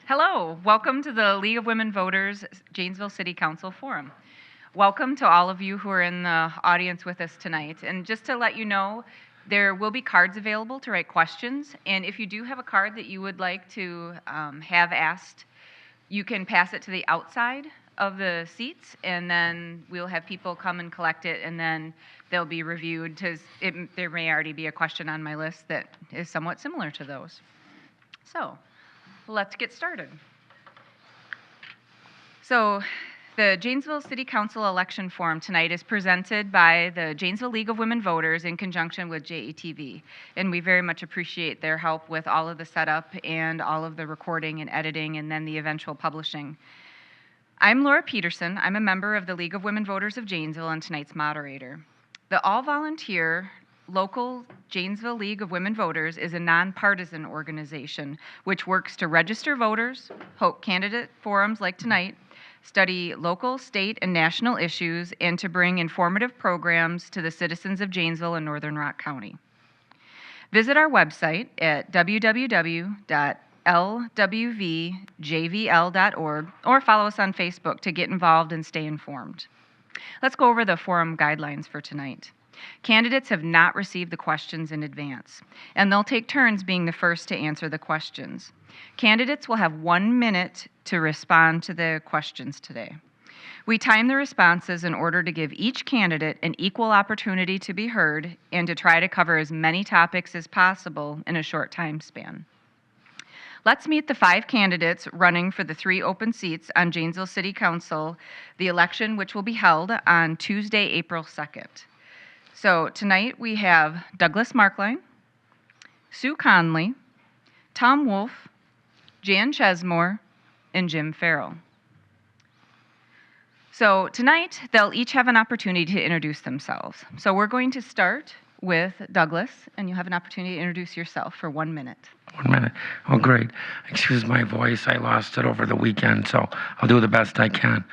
Hello, welcome to the League of Women Voters Janesville City Council Forum. Welcome to all of you who are in the audience with us tonight. And just to let you know, there will be cards available to write questions. And if you do have a card that you would like to have asked, you can pass it to the outside of the seats, and then we'll have people come and collect it, and then they'll be reviewed. There may already be a question on my list that is somewhat similar to those. So let's get started. So the Janesville City Council election forum tonight is presented by the Janesville League of Women Voters in conjunction with JATV. And we very much appreciate their help with all of the setup and all of the recording and editing and then the eventual publishing. I'm Laura Peterson. I'm a member of the League of Women Voters of Janesville and tonight's moderator. The all-volunteer local Janesville League of Women Voters is a nonpartisan organization which works to register voters, hold candidate forums like tonight, study local, state, and national issues, and to bring informative programs to the citizens of Janesville and Northern Rock County. Visit our website at www.lwvjvl.org or follow us on Facebook to get involved and stay informed. Let's go over the forum guidelines for tonight. Candidates have not received the questions in advance, and they'll take turns being the first to answer the questions. Candidates will have 1 minute to respond to the questions today. We time the responses in order to give each candidate an equal opportunity to be heard and to try to cover as many topics as possible in a short time span. Let's meet the 5 candidates running for the 3 open seats on Janesville City Council, the election which will be held on Tuesday, April 2nd. So tonight we have Douglas Markline, Sue Conley, Tom Wolf, Jan Chesmore, and Jim Farrell. So tonight they'll each have an opportunity to introduce themselves. So we're going to start with Douglas, and you'll have an opportunity to introduce yourself for 1 minute. 1 minute. Oh, great. Excuse my voice. I lost it over the weekend, so I'll do the best I can.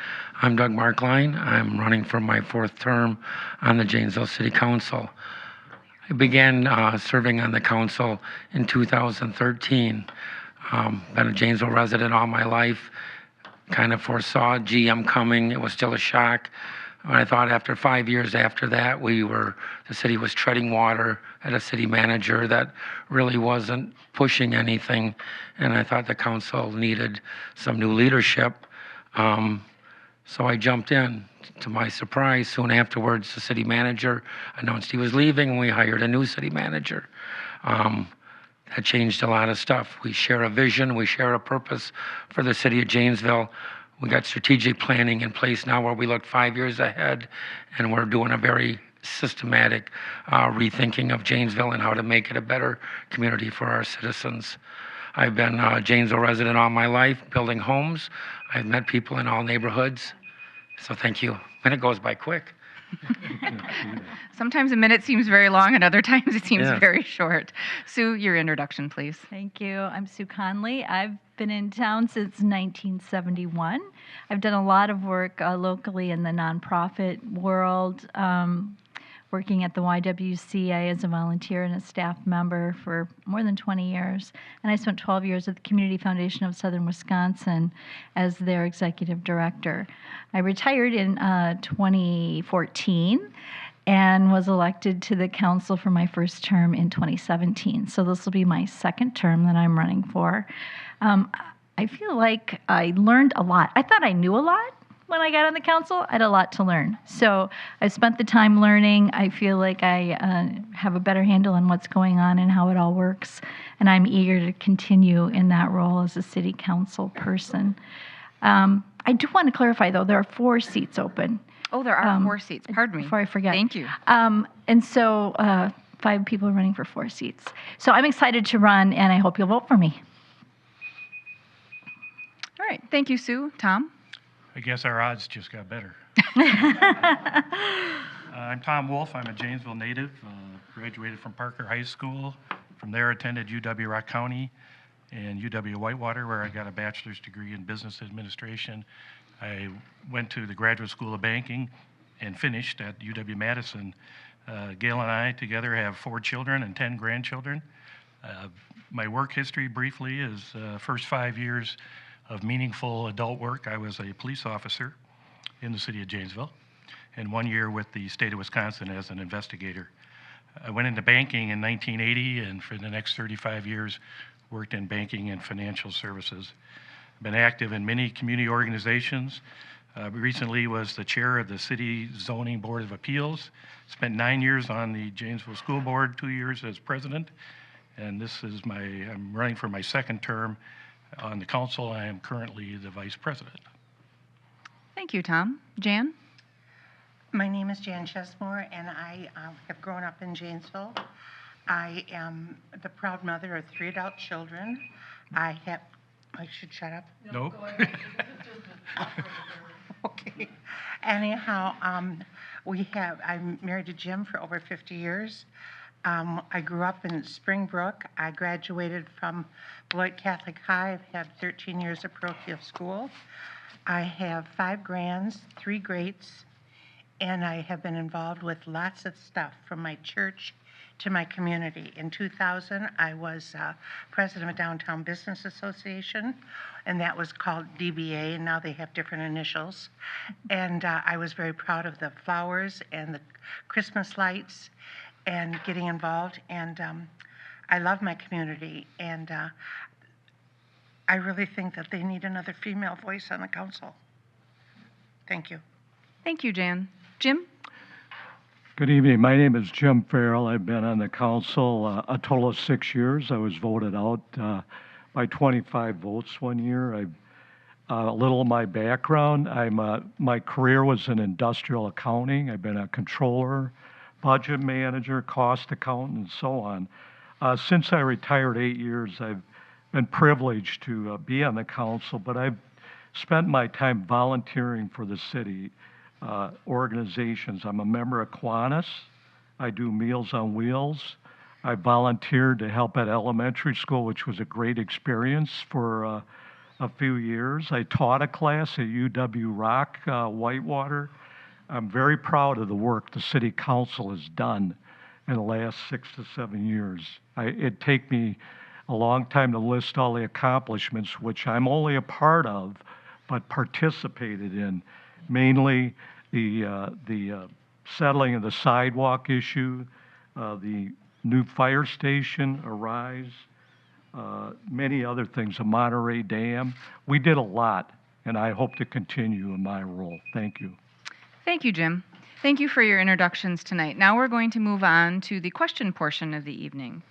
I'm Doug Markline. I'm running for my 4th term on the Janesville City Council. I began serving on the council in 2013. Been a Janesville resident all my life. Kind of foresaw GM coming. It was still a shock. I thought after 5 years after that, the city was treading water, had a city manager that really wasn't pushing anything, and I thought the council needed some new leadership. So I jumped in. To my surprise, soon afterwards, the city manager announced he was leaving, and we hired a new city manager. That changed a lot of stuff. We share a vision, we share a purpose for the city of Janesville. We got strategic planning in place now where we look 5 years ahead, and we're doing a very systematic rethinking of Janesville and how to make it a better community for our citizens. I've been a Janesville resident all my life, building homes. I've met people in all neighborhoods. So thank you. And it goes by quick. Sometimes a minute seems very long, and other times it seems very short. Sue, your introduction, please. Thank you. I'm Sue Conley. I've been in town since 1971. I've done a lot of work locally in the nonprofit world, working at the YWCA as a volunteer and a staff member for more than 20 years. And I spent 12 years at the Community Foundation of Southern Wisconsin as their executive director. I retired in 2014 and was elected to the council for my first term in 2017. So this will be my 2nd term that I'm running for. I feel like I learned a lot. I thought I knew a lot when I got on the council. I had a lot to learn. So I spent the time learning. I feel like I have a better handle on what's going on and how it all works. And I'm eager to continue in that role as a city council person. I do want to clarify, though, there are 4 seats open. Oh, there are 4 seats. Pardon me. Before I forget. Thank you. And so 5 people are running for 4 seats. So I'm excited to run, and I hope you'll vote for me. All right. Thank you, Sue. Tom? I guess our odds just got better. I'm Tom Wolf. I'm a Janesville native. Graduated from Parker High School. From there, attended UW Rock County and UW Whitewater, where I got a bachelor's degree in business administration. I went to the Graduate School of Banking and finished at UW-Madison. Gail and I together have 4 children and 10 grandchildren. My work history briefly is first 5 years of meaningful adult work, I was a police officer in the city of Janesville, and 1 year with the state of Wisconsin as an investigator. I went into banking in 1980, and for the next 35 years, worked in banking and financial services. I've been active in many community organizations. Recently was the chair of the City Zoning Board of Appeals. Spent 9 years on the Janesville School Board, 2 years as president. And this is I'm running for my second term on the council. I am currently the vice president. Thank you, Tom. Jan? My name is Jan Chesmore, and I have grown up in Janesville. I am the proud mother of 3 adult children. I should shut up? No? Okay. Anyhow, I'm married to Jim for over 50 years. I grew up in Springbrook. I graduated from Beloit Catholic High. I've had 13 years of parochial school. I have 5 grands, 3 greats, and I have been involved with lots of stuff from my church to my community. In 2000, I was president of Downtown Business Association, and that was called DBA, and now they have different initials. And I was very proud of the flowers and the Christmas lights and getting involved. And I love my community, and I really think that they need another female voice on the council. Thank you. Thank you, Jan. Jim? Good evening. My name is Jim Farrell. I've been on the council a total of 6 years. I was voted out by 25 votes 1 year. A little of my background, my career was in industrial accounting. I've been a controller, budget manager, cost accountant, and so on. Since I retired 8 years, I've been privileged to be on the council, but I've spent my time volunteering for the city organizations. I'm a member of Kiwanis. I do Meals on Wheels. I volunteered to help at elementary school, which was a great experience for a few years. I taught a class at UW-Rock, Whitewater. I'm very proud of the work the city council has done in the last 6 to 7 years. It'd take me a long time to list all the accomplishments, which I'm only a part of, but participated in. Mainly the settling of the sidewalk issue, the new fire station, Arise, many other things, the Monterey Dam. We did a lot, and I hope to continue in my role. Thank you. Thank you, Jim. Thank you for your introductions tonight. Now we're going to move on to the question portion of the evening.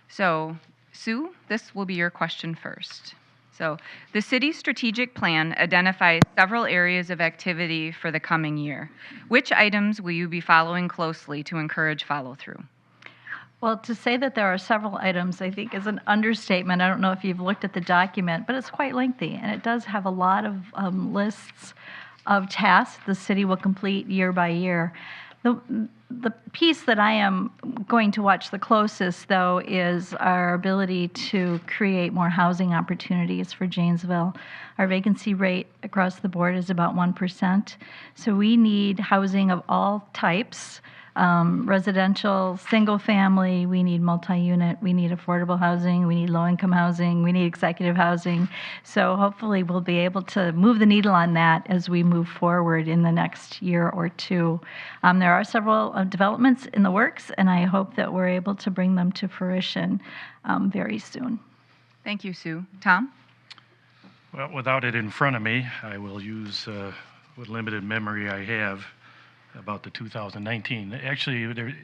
So, Sue, this will be your question first. So, the city's strategic plan identifies several areas of activity for the coming year. Which items will you be following closely to encourage follow-through? Well, to say that there are several items, I think, is an understatement. I don't know if you've looked at the document, but it's quite lengthy, and it does have a lot of lists of tasks the city will complete year by year. The piece that I am going to watch the closest, though, is our ability to create more housing opportunities for Janesville. Our vacancy rate across the board is about 1%. So we need housing of all types, residential, single family, we need multi-unit, we need affordable housing, we need low-income housing, we need executive housing. So hopefully we'll be able to move the needle on that as we move forward in the next year or two. There are several developments in the works, and I hope that we're able to bring them to fruition very soon. Thank you, Sue. Tom? Well, without it in front of me, I will use what limited memory I have about the 2019. Actually,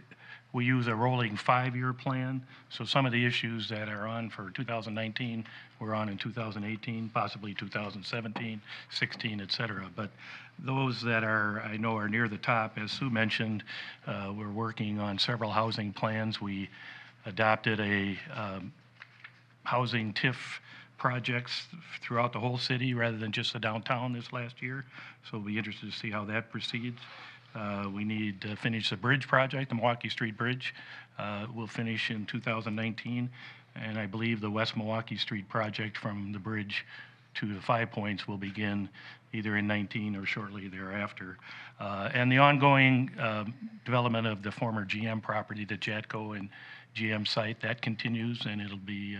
we use a rolling 5-year plan, so some of the issues that are on for 2019 were on in 2018, possibly 2017, 16, et cetera. But those that I know are near the top, as Sue mentioned, we're working on several housing plans. We adopted a housing TIF projects throughout the whole city rather than just the downtown this last year, so we'll be interested to see how that proceeds. We need to finish the bridge project, the Milwaukee Street Bridge. We'll finish in 2019, and I believe the West Milwaukee Street project from the bridge to the 5 Points will begin either in 19 or shortly thereafter. And the ongoing development of the former GM property, the Jatco and GM site, that continues, and it'll be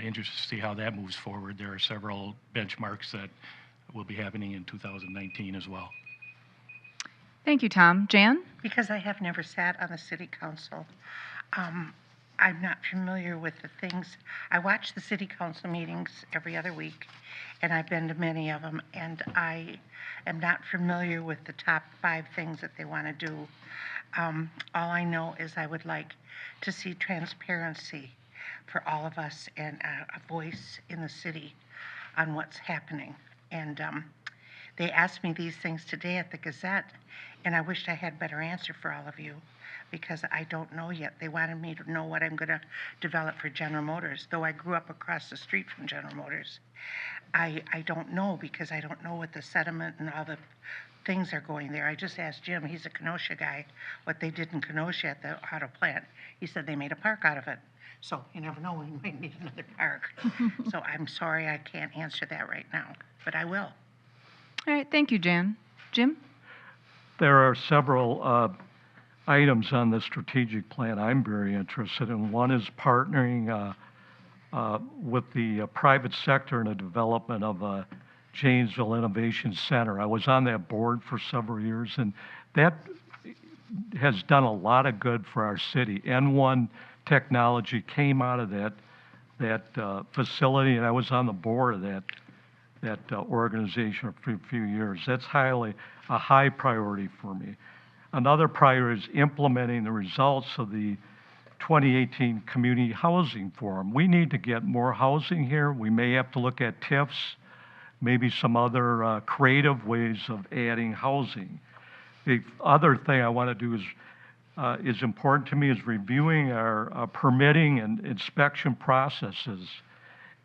interested to see how that moves forward. There are several benchmarks that will be happening in 2019 as well. Thank you, Tom. Jan? Because I have never sat on the city council, I'm not familiar with the things. I watch the city council meetings every other week, and I've been to many of them, and I am not familiar with the top 5 things that they want to do. All I know is I would like to see transparency for all of us and a voice in the city on what's happening. And they asked me these things today at the Gazette, and I wished I had a better answer for all of you because I don't know yet. They wanted me to know what I'm going to develop for General Motors, though I grew up across the street from General Motors. I don't know because I don't know what the sediment and all the things are going there. I just asked Jim, he's a Kenosha guy, what they did in Kenosha at the auto plant. He said they made a park out of it. So you never know, we might need another park. So I'm sorry I can't answer that right now, but I will. All right, thank you, Jan. Jim? There are several items on the strategic plan I'm very interested in. One is partnering with the private sector in the development of a Janesville Innovation Center. I was on that board for several years, and that has done a lot of good for our city. N1 technology came out of that facility, and I was on the board of that organization for a few years. That's a high priority for me. Another priority is implementing the results of the 2018 Community Housing Forum. We need to get more housing here. We may have to look at TIFs, maybe some other creative ways of adding housing. The other thing I want to do is important to me is reviewing our permitting and inspection processes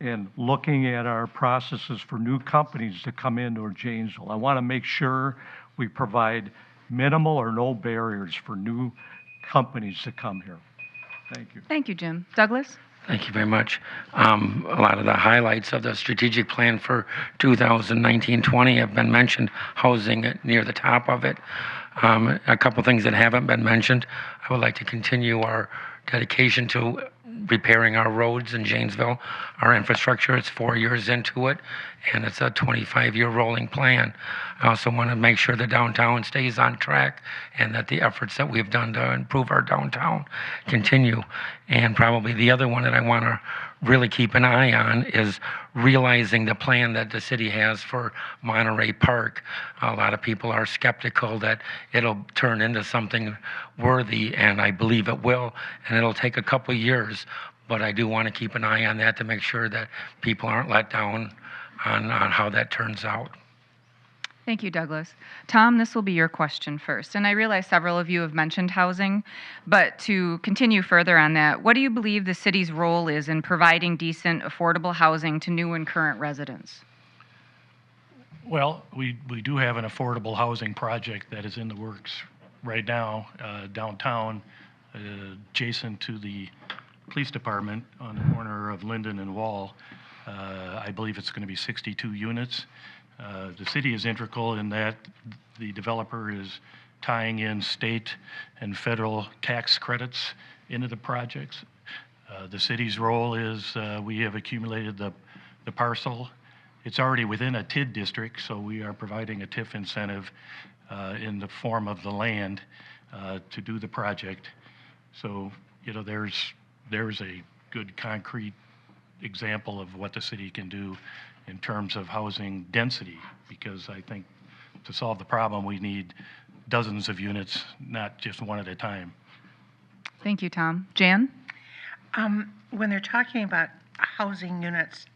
and looking at our processes for new companies to come into Janesville. I want to make sure we provide minimal or no barriers for new companies to come here. Thank you. Thank you, Jim. Douglas? Thank you very much. A lot of the highlights of the strategic plan for 2019-20 have been mentioned, housing near the top of it. A couple things that haven't been mentioned. I would like to continue our dedication to repairing our roads in Janesville, our infrastructure. It's 4 years into it, and it's a 25-year rolling plan. I also want to make sure the downtown stays on track and that the efforts that we've done to improve our downtown continue. And probably the other one that I want to really keep an eye on is realizing the plan that the city has for Monterey Park. A lot of people are skeptical that it'll turn into something worthy, and I believe it will, and it'll take a couple of years, but I do want to keep an eye on that to make sure that people aren't let down on how that turns out. Thank you, Douglas. Tom, this will be your question first. And I realize several of you have mentioned housing, but to continue further on that, what do you believe the city's role is in providing decent, affordable housing to new and current residents? Well, we do have an affordable housing project that is in the works right now downtown, adjacent to the police department on the corner of Linden and Wall. I believe it's going to be 62 units. The city is integral in that the developer is tying in state and federal tax credits into the projects. The city's role is we have accumulated the parcel. It's already within a TID district, so we are providing a TIF incentive in the form of the land to do the project. So, you know, there's a good concrete example of what the city can do in terms of housing density, because I think to solve the problem, we need dozens of units, not just one at a time. Thank you, Tom. Jan? When they're talking about housing units,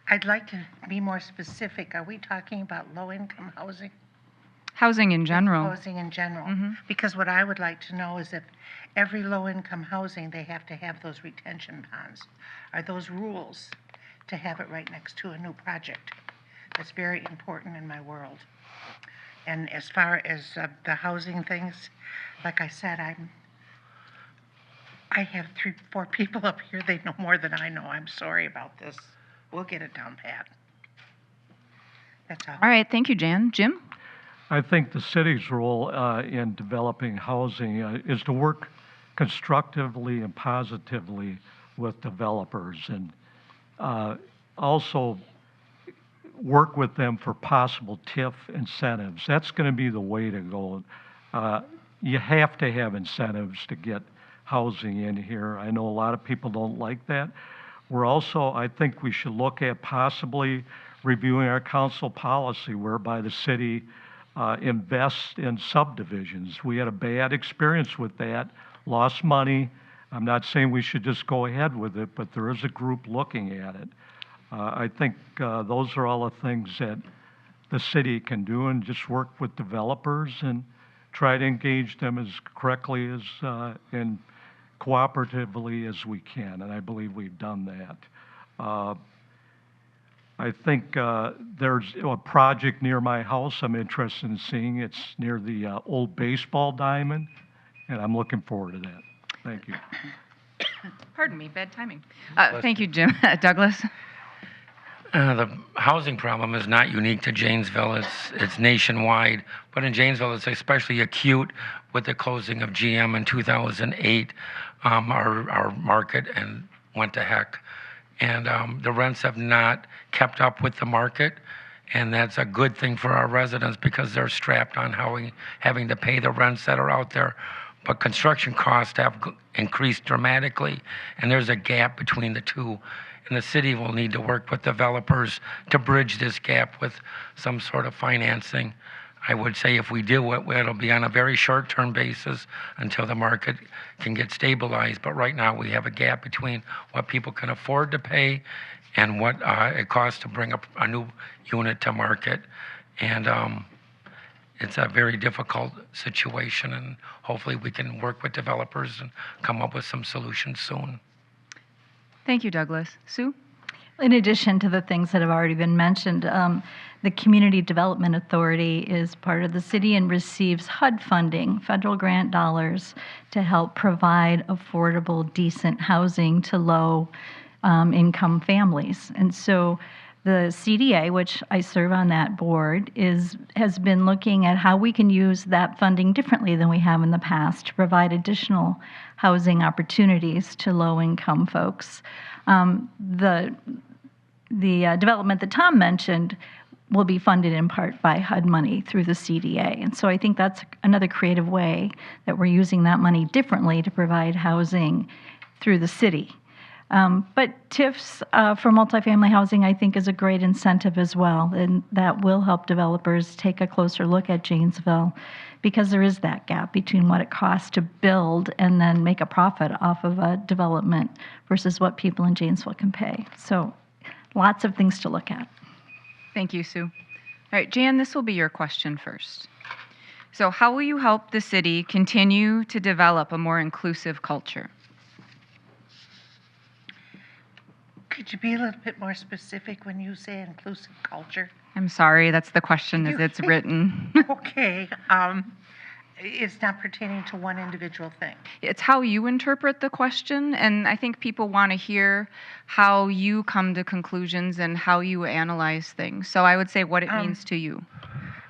I'd like to be more specific. Are we talking about low-income housing? Housing in general. Housing in general. Because what I would like to know is if every low-income housing, they have to have those retention ponds. Are those rules to have it right next to a new project? That's very important in my world. And as far as the housing things, like I said, I have 4 people up here. They know more than I know. I'm sorry about this. We'll get it down pat. That's all. All right, thank you, Jan. Jim? I think the city's role in developing housing is to work constructively and positively with developers. And also work with them for possible TIF incentives. That's going to be the way to go. You have to have incentives to get housing in here. I know a lot of people don't like that. I think we should look at possibly reviewing our council policy whereby the city invests in subdivisions. We had a bad experience with that, lost money. I'm not saying we should just go ahead with it, but there is a group looking at it. I think those are all the things that the city can do, and just work with developers and try to engage them as correctly as and cooperatively as we can, and I believe we've done that. I think there's a project near my house I'm interested in seeing. It's near the old baseball diamond, and I'm looking forward to that. Thank you. Pardon me, bad timing. Thank you, Jim. Douglas? The housing problem is not unique to Janesville. It's nationwide, but in Janesville, it's especially acute with the closing of GM in 2008. Our market and went to heck, and the rents have not kept up with the market, and that's a good thing for our residents because they're strapped on having to pay the rents that are out there. But construction costs have increased dramatically, and there's a gap between the two. And the city will need to work with developers to bridge this gap with some sort of financing. I would say if we do it, it'll be on a very short-term basis until the market can get stabilized. But right now, we have a gap between what people can afford to pay and what it costs to bring a new unit to market. And it's a very difficult situation, and hopefully we can work with developers and come up with some solutions soon. Thank you, Douglas. Sue? In addition to the things that have already been mentioned, the Community Development Authority is part of the city and receives HUD funding, federal grant dollars, to help provide affordable, decent housing to low-income families. And so the CDA, which I serve on that board, has been looking at how we can use that funding differently than we have in the past to provide additional housing opportunities to low-income folks. The development that Tom mentioned will be funded in part by HUD money through the CDA. And so I think that's another creative way that we're using that money differently to provide housing through the city. But TIFs for multifamily housing, I think, is a great incentive as well, and that will help developers take a closer look at Janesville because there is that gap between what it costs to build and then make a profit off of a development versus what people in Janesville can pay. So lots of things to look at. Thank you, Sue. All right, Jan, this will be your question first. So how will you help the city continue to develop a more inclusive culture? Could you be a little bit more specific when you say inclusive culture? I'm sorry, that's the question as it's written. Okay. It's not pertaining to one individual thing. It's how you interpret the question, and I think people want to hear how you come to conclusions and how you analyze things. So I would say what it means to you.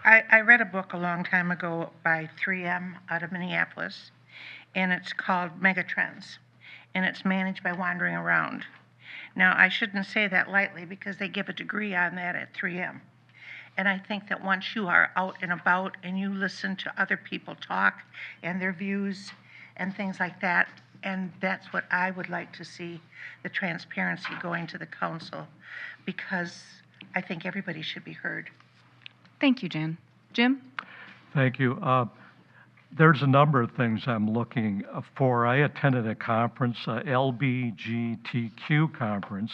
I read a book a long time ago by 3M out of Minneapolis, and it's called Megatrends, and it's managed by Wandering Around. Now, I shouldn't say that lightly because they give a degree on that at 3M. And I think that once you are out and about and you listen to other people talk and their views and things like that, and that's what I would like to see, the transparency going to the council, because I think everybody should be heard. Thank you, Jan. Jim? Thank you. There's a number of things I'm looking for. I attended a conference, LBGTQ conference,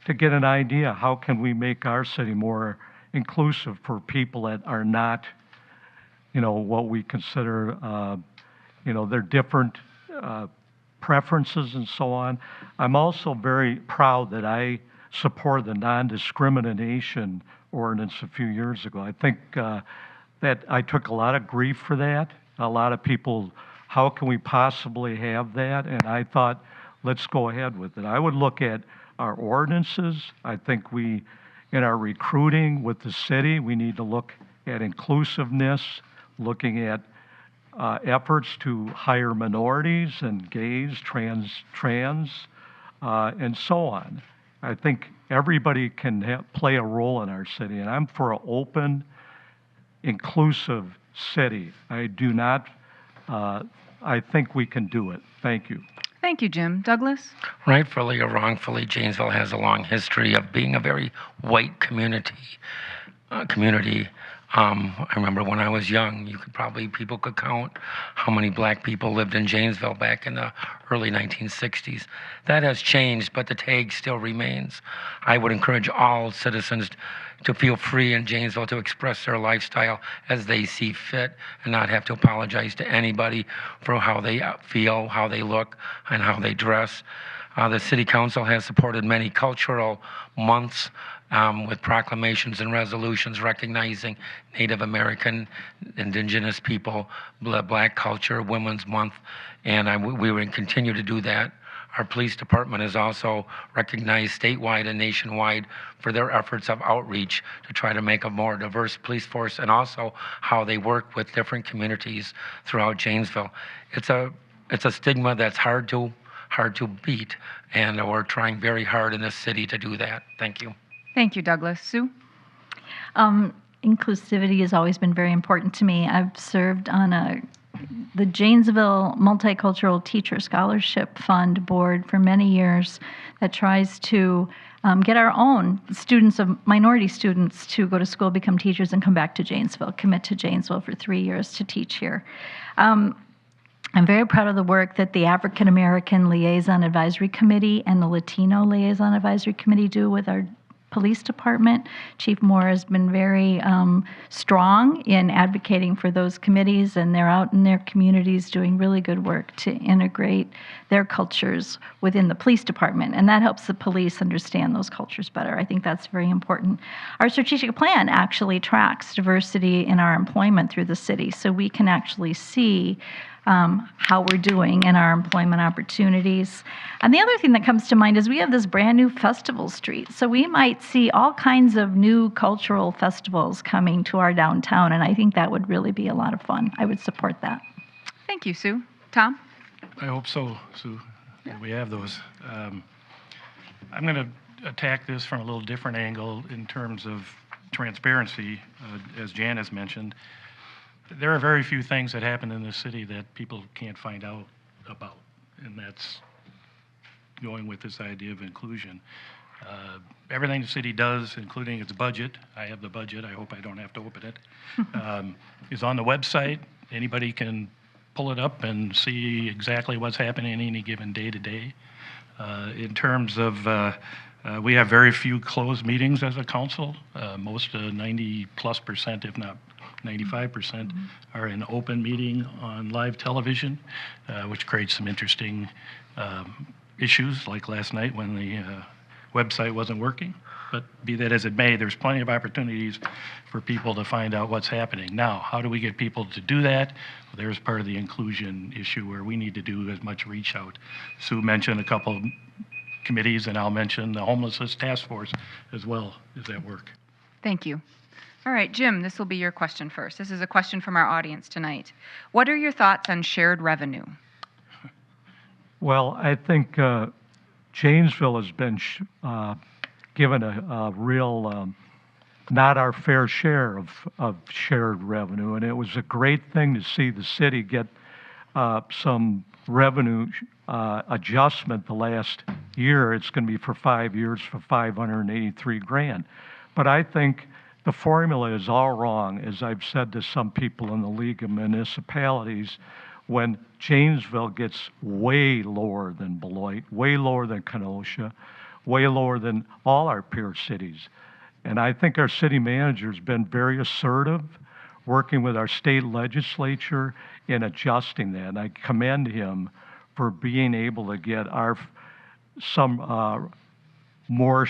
to get an idea how can we make our city more inclusive for people that are not, what we consider, their different preferences and so on. I'm also very proud that I supported the non-discrimination ordinance a few years ago. I think that I took a lot of grief for that. A lot of people, how can we possibly have that? And I thought, let's go ahead with it. I would look at our ordinances. I think in our recruiting with the city, we need to look at inclusiveness, looking at efforts to hire minorities and gays, trans, and so on. I think everybody can play a role in our city, and I'm for an open, inclusive city. I do not, I think we can do it. Thank you. Thank you, Jim. Douglas? Rightfully or wrongfully, Janesville has a long history of being a very white community. I remember when I was young, people could count how many black people lived in Janesville back in the early 1960s. That has changed, but the tag still remains. I would encourage all citizens to feel free in Janesville to express their lifestyle as they see fit and not have to apologize to anybody for how they feel, how they look, and how they dress. The City Council has supported many cultural months with proclamations and resolutions recognizing Native American, Indigenous people, Black culture, Women's Month, and we will continue to do that. Our police department is also recognized statewide and nationwide for their efforts of outreach to try to make a more diverse police force and also how they work with different communities throughout Janesville. It's a stigma that's hard to beat, and we're trying very hard in this city to do that. Thank you. Thank you, Douglas. Sue? Inclusivity has always been very important to me. I've served on the Janesville Multicultural Teacher Scholarship Fund board for many years that tries to get our own minority students to go to school, become teachers, and come back to Janesville, commit to Janesville for 3 years to teach here. I'm very proud of the work that the African American Liaison Advisory Committee and the Latino Liaison Advisory Committee do with our police department. Chief Moore has been very strong in advocating for those committees, and they're out in their communities doing really good work to integrate their cultures within the police department, and that helps the police understand those cultures better. I think that's very important. Our strategic plan actually tracks diversity in our employment through the city, so we can actually see how we're doing in our employment opportunities. And the other thing that comes to mind is we have this brand new festival street. So we might see all kinds of new cultural festivals coming to our downtown, and I think that would really be a lot of fun. I would support that. Thank you, Sue. Tom? I hope so, Sue, that we have those. I'm going to attack this from a little different angle in terms of transparency, as Jan has mentioned. There are very few things that happen in this city that people can't find out about, and that's going with this idea of inclusion. Everything the city does, including its budget, I have the budget, I hope I don't have to open it, is on the website. Anybody can pull it up and see exactly what's happening any given day to day. In terms of, we have very few closed meetings as a council. Most 90+%, if not 95%, are an open meeting on live television, which creates some interesting issues, like last night when the website wasn't working. But be that as it may, there's plenty of opportunities for people to find out what's happening. Now, how do we get people to do that? Well, there's part of the inclusion issue where we need to do as much reach out. Sue mentioned a couple committees, and I'll mention the homelessness task force as well as at work. Thank you. All right, Jim, this will be your question first. This is a question from our audience tonight. What are your thoughts on shared revenue? Well, I think Janesville has been given a real, not our fair share of shared revenue, and it was a great thing to see the city get some revenue adjustment the last year. It's going to be for 5 years for $583,000. But I think the formula is all wrong, as I've said to some people in the League of Municipalities. When Janesville gets way lower than Beloit, way lower than Kenosha, way lower than all our peer cities. And I think our city manager's been very assertive, working with our state legislature in adjusting that. And I commend him for being able to get some more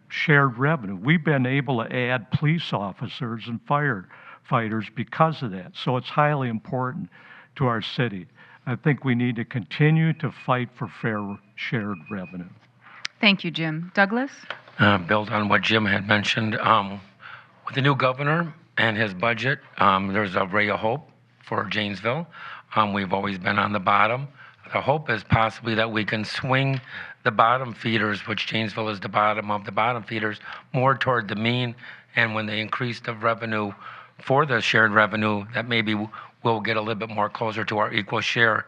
shared revenue. We've been able to add police officers and firefighters because of that. So it's highly important to our city. I think we need to continue to fight for fair shared revenue. Thank you, Jim. Douglas? Build on what Jim had mentioned. With the new governor and his budget, there's a ray of hope for Janesville. We've always been on the bottom The hope is possibly that we can swing the bottom feeders, which Janesville is the bottom of the bottom feeders, more toward the mean. And when they increase the revenue for the shared revenue, that maybe we'll get a little bit more closer to our equal share.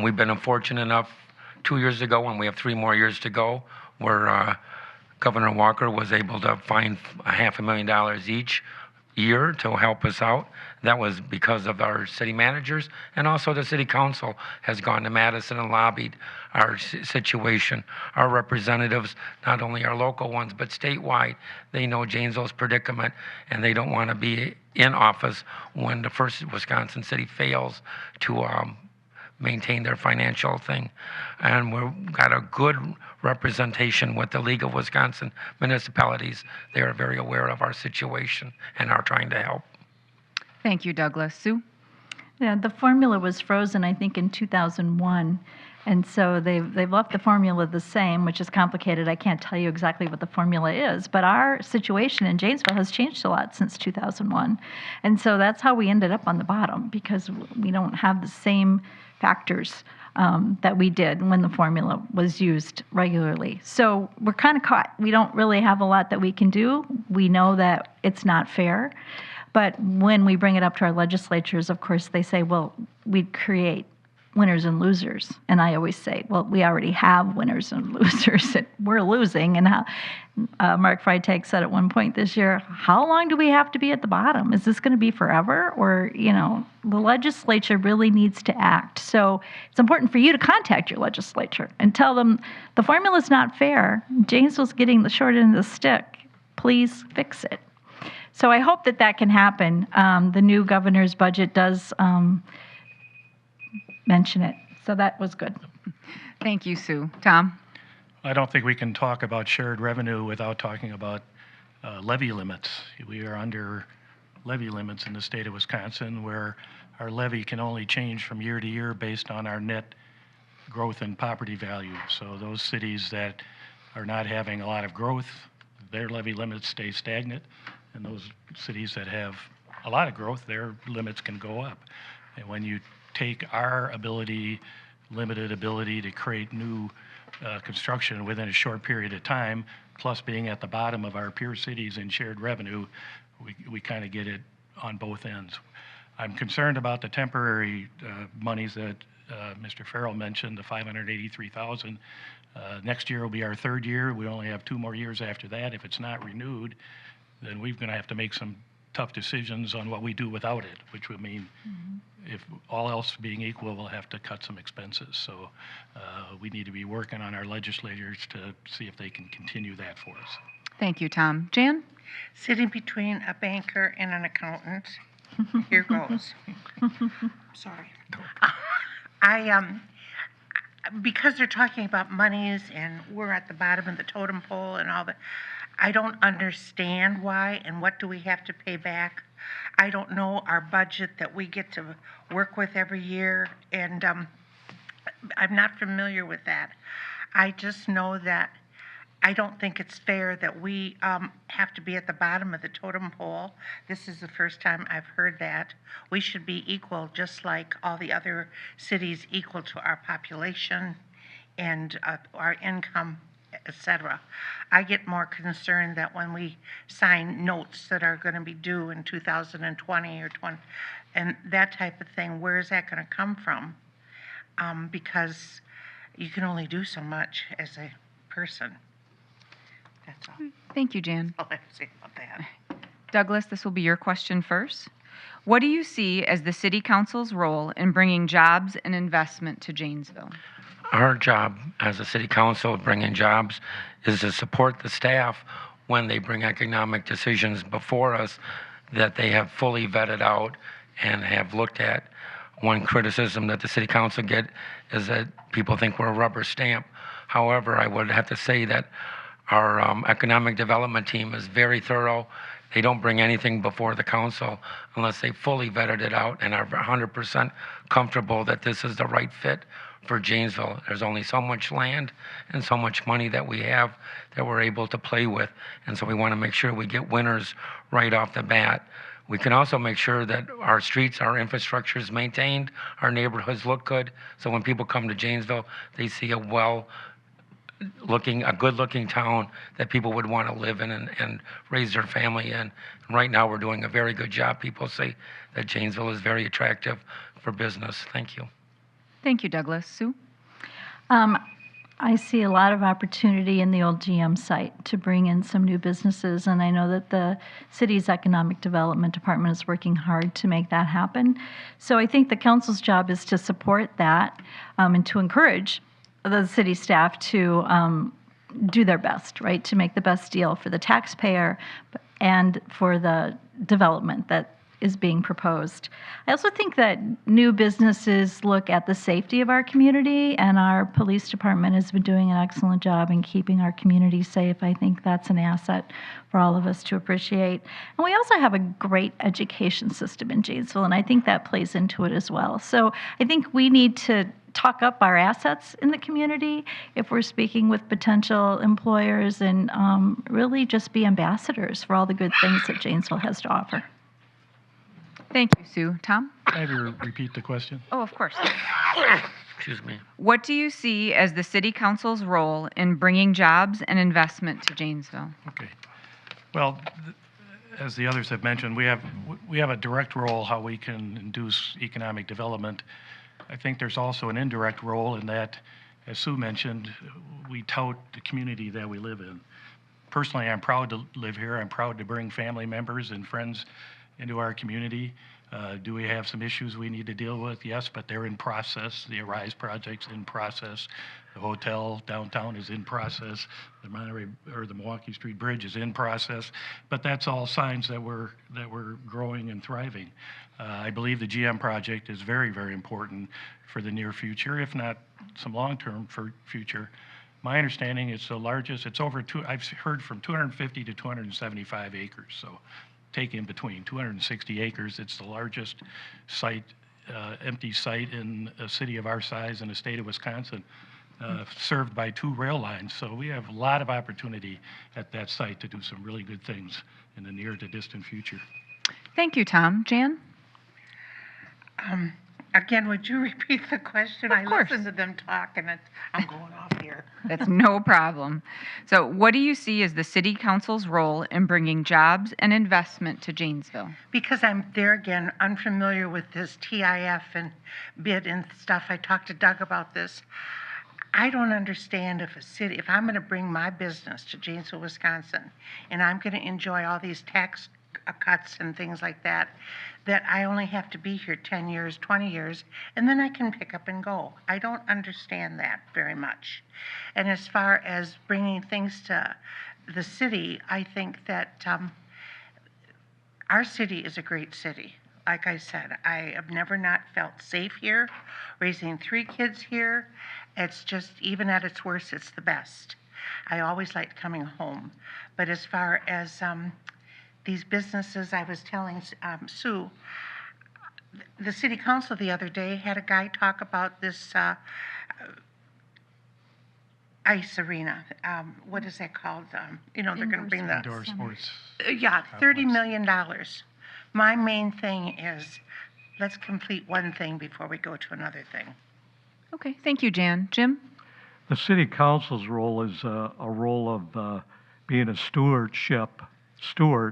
We've been fortunate enough 2 years ago, and we have 3 more years to go, where Governor Walker was able to find $500,000 each year to help us out. That was because of our city managers, and also the city council has gone to Madison and lobbied our situation. Our representatives, not only our local ones, but statewide, they know Janesville's predicament, and they don't want to be in office when the first Wisconsin city fails to maintain their financial thing. And we've got a good representation with the League of Wisconsin Municipalities. They are very aware of our situation and are trying to help. Thank you, Douglas. Sue? Yeah, the formula was frozen, I think, in 2001. And so they've left the formula the same, which is complicated. I can't tell you exactly what the formula is, but our situation in Janesville has changed a lot since 2001. And so that's how we ended up on the bottom, because we don't have the same factors that we did when the formula was used regularly. So we're kind of caught. We don't really have a lot that we can do. We know that it's not fair. But when we bring it up to our legislatures, of course, they say, well, we'd create winners and losers. And I always say, well, we already have winners and losers. We're losing. And Mark Freitag said at one point this year, how long do we have to be at the bottom? Is this going to be forever? Or, the legislature really needs to act. So it's important for you to contact your legislature and tell them the formula's not fair. Janesville's getting the short end of the stick. Please fix it. So I hope that can happen. The new governor's budget does mention it. So that was good. Thank you, Sue. Tom? I don't think we can talk about shared revenue without talking about levy limits. We are under levy limits in the state of Wisconsin, where our levy can only change from year to year based on our net growth in property value. So those cities that are not having a lot of growth, their levy limits stay stagnant. And those cities that have a lot of growth, their limits can go up. And when you take our limited ability to create new construction within a short period of time, plus being at the bottom of our peer cities in shared revenue, we kind of get it on both ends. I'm concerned about the temporary monies that Mr. Farrell mentioned, the $583,000. Next year will be our 3rd year. We only have 2 more years after that. If it's not renewed, then we're going to have to make some tough decisions on what we do without it, which would mean if all else being equal, we'll have to cut some expenses. So we need to be working on our legislators to see if they can continue that for us. Thank you, Tom. Jan? Sitting between a banker and an accountant, here goes. Sorry. Because they're talking about monies and we're at the bottom of the totem pole and all that, I don't understand why and what do we have to pay back. I don't know our budget that we get to work with every year, and I'm not familiar with that. I just know that I don't think it's fair that we have to be at the bottom of the totem pole. This is the first time I've heard that. We should be equal, just like all the other cities, equal to our population and our income, etc. I get more concerned that when we sign notes that are going to be due in 2020 or 20, and that type of thing, where is that going to come from? Because you can only do so much as a person. That's all. Thank you, Jan. All I have to say about that. Douglas, this will be your question first. What do you see as the City Council's role in bringing jobs and investment to Janesville? Our job as a city council bringing jobs is to support the staff when they bring economic decisions before us that they have fully vetted out and have looked at. One criticism that the city council get is that people think we're a rubber stamp. However, I would have to say that our economic development team is very thorough. They don't bring anything before the council unless they fully vetted it out and are 100% comfortable that this is the right fit for Janesville. There's only so much land and so much money that we have that we're able to play with. And so we want to make sure we get winners right off the bat. We can also make sure that our streets, our infrastructure is maintained, our neighborhoods look good. So when people come to Janesville, they see a good-looking town that people would want to live in and raise their family in. Right now, we're doing a very good job. People say that Janesville is very attractive for business. Thank you. Thank you, Douglas. Sue? I see a lot of opportunity in the old GM site to bring in some new businesses, and I know that the city's economic development department is working hard to make that happen. So I think the council's job is to support that and to encourage the city staff to do their best, right, to make the best deal for the taxpayer and for the development that is being proposed. I also think that new businesses look at the safety of our community, and our police department has been doing an excellent job in keeping our community safe. I think that's an asset for all of us to appreciate. And we also have a great education system in Janesville, and I think that plays into it as well. So I think we need to talk up our assets in the community if we're speaking with potential employers, and really just be ambassadors for all the good things that Janesville has to offer. Thank you, Sue. Tom? Can I have you repeat the question? Oh, of course. Excuse me. What do you see as the city council's role in bringing jobs and investment to Janesville? Okay. Well, as the others have mentioned, we have a direct role how we can induce economic development. I think there's also an indirect role in that, as Sue mentioned, we tout the community that we live in. Personally, I'm proud to live here. I'm proud to bring family members and friends into our community. Do we have some issues we need to deal with? Yes, but they're in process. The Arise project's in process. The hotel downtown is in process. The Milwaukee Street Bridge is in process. But that's all signs that we're growing and thriving. I believe the GM project is very, very important for the near future, if not some long-term future. My understanding it's the largest. It's over I've heard from 250 to 275 acres. So take in between 260 acres. It's the largest site, empty site in a city of our size in the state of Wisconsin, served by 2 rail lines. So we have a lot of opportunity at that site to do some really good things in the near to distant future. Thank you, Tom. Jan? Again, would you repeat the question? Of course. I listened to them talk, and I'm going off here. That's no problem. So what do you see as the city council's role in bringing jobs and investment to Janesville? Because I'm there again, unfamiliar with this TIF and bid and stuff. I talked to Doug about this. I don't understand if I'm going to bring my business to Janesville, Wisconsin, and I'm going to enjoy all these tax cuts and things like that, that I only have to be here 10 years, 20 years, and then I can pick up and go. I don't understand that very much. And as far as bringing things to the city, I think that our city is a great city. Like I said, I have never not felt safe here, raising 3 kids here. It's just, even at its worst, it's the best. I always liked coming home. But as far as these businesses, I was telling Sue, the city council the other day had a guy talk about this ice arena. What is that called? They're going to bring the Indoor sports. yeah, $30 million. My main thing is, let's complete one thing before we go to another thing. Okay, thank you, Jan. Jim? The city council's role is a role of being a steward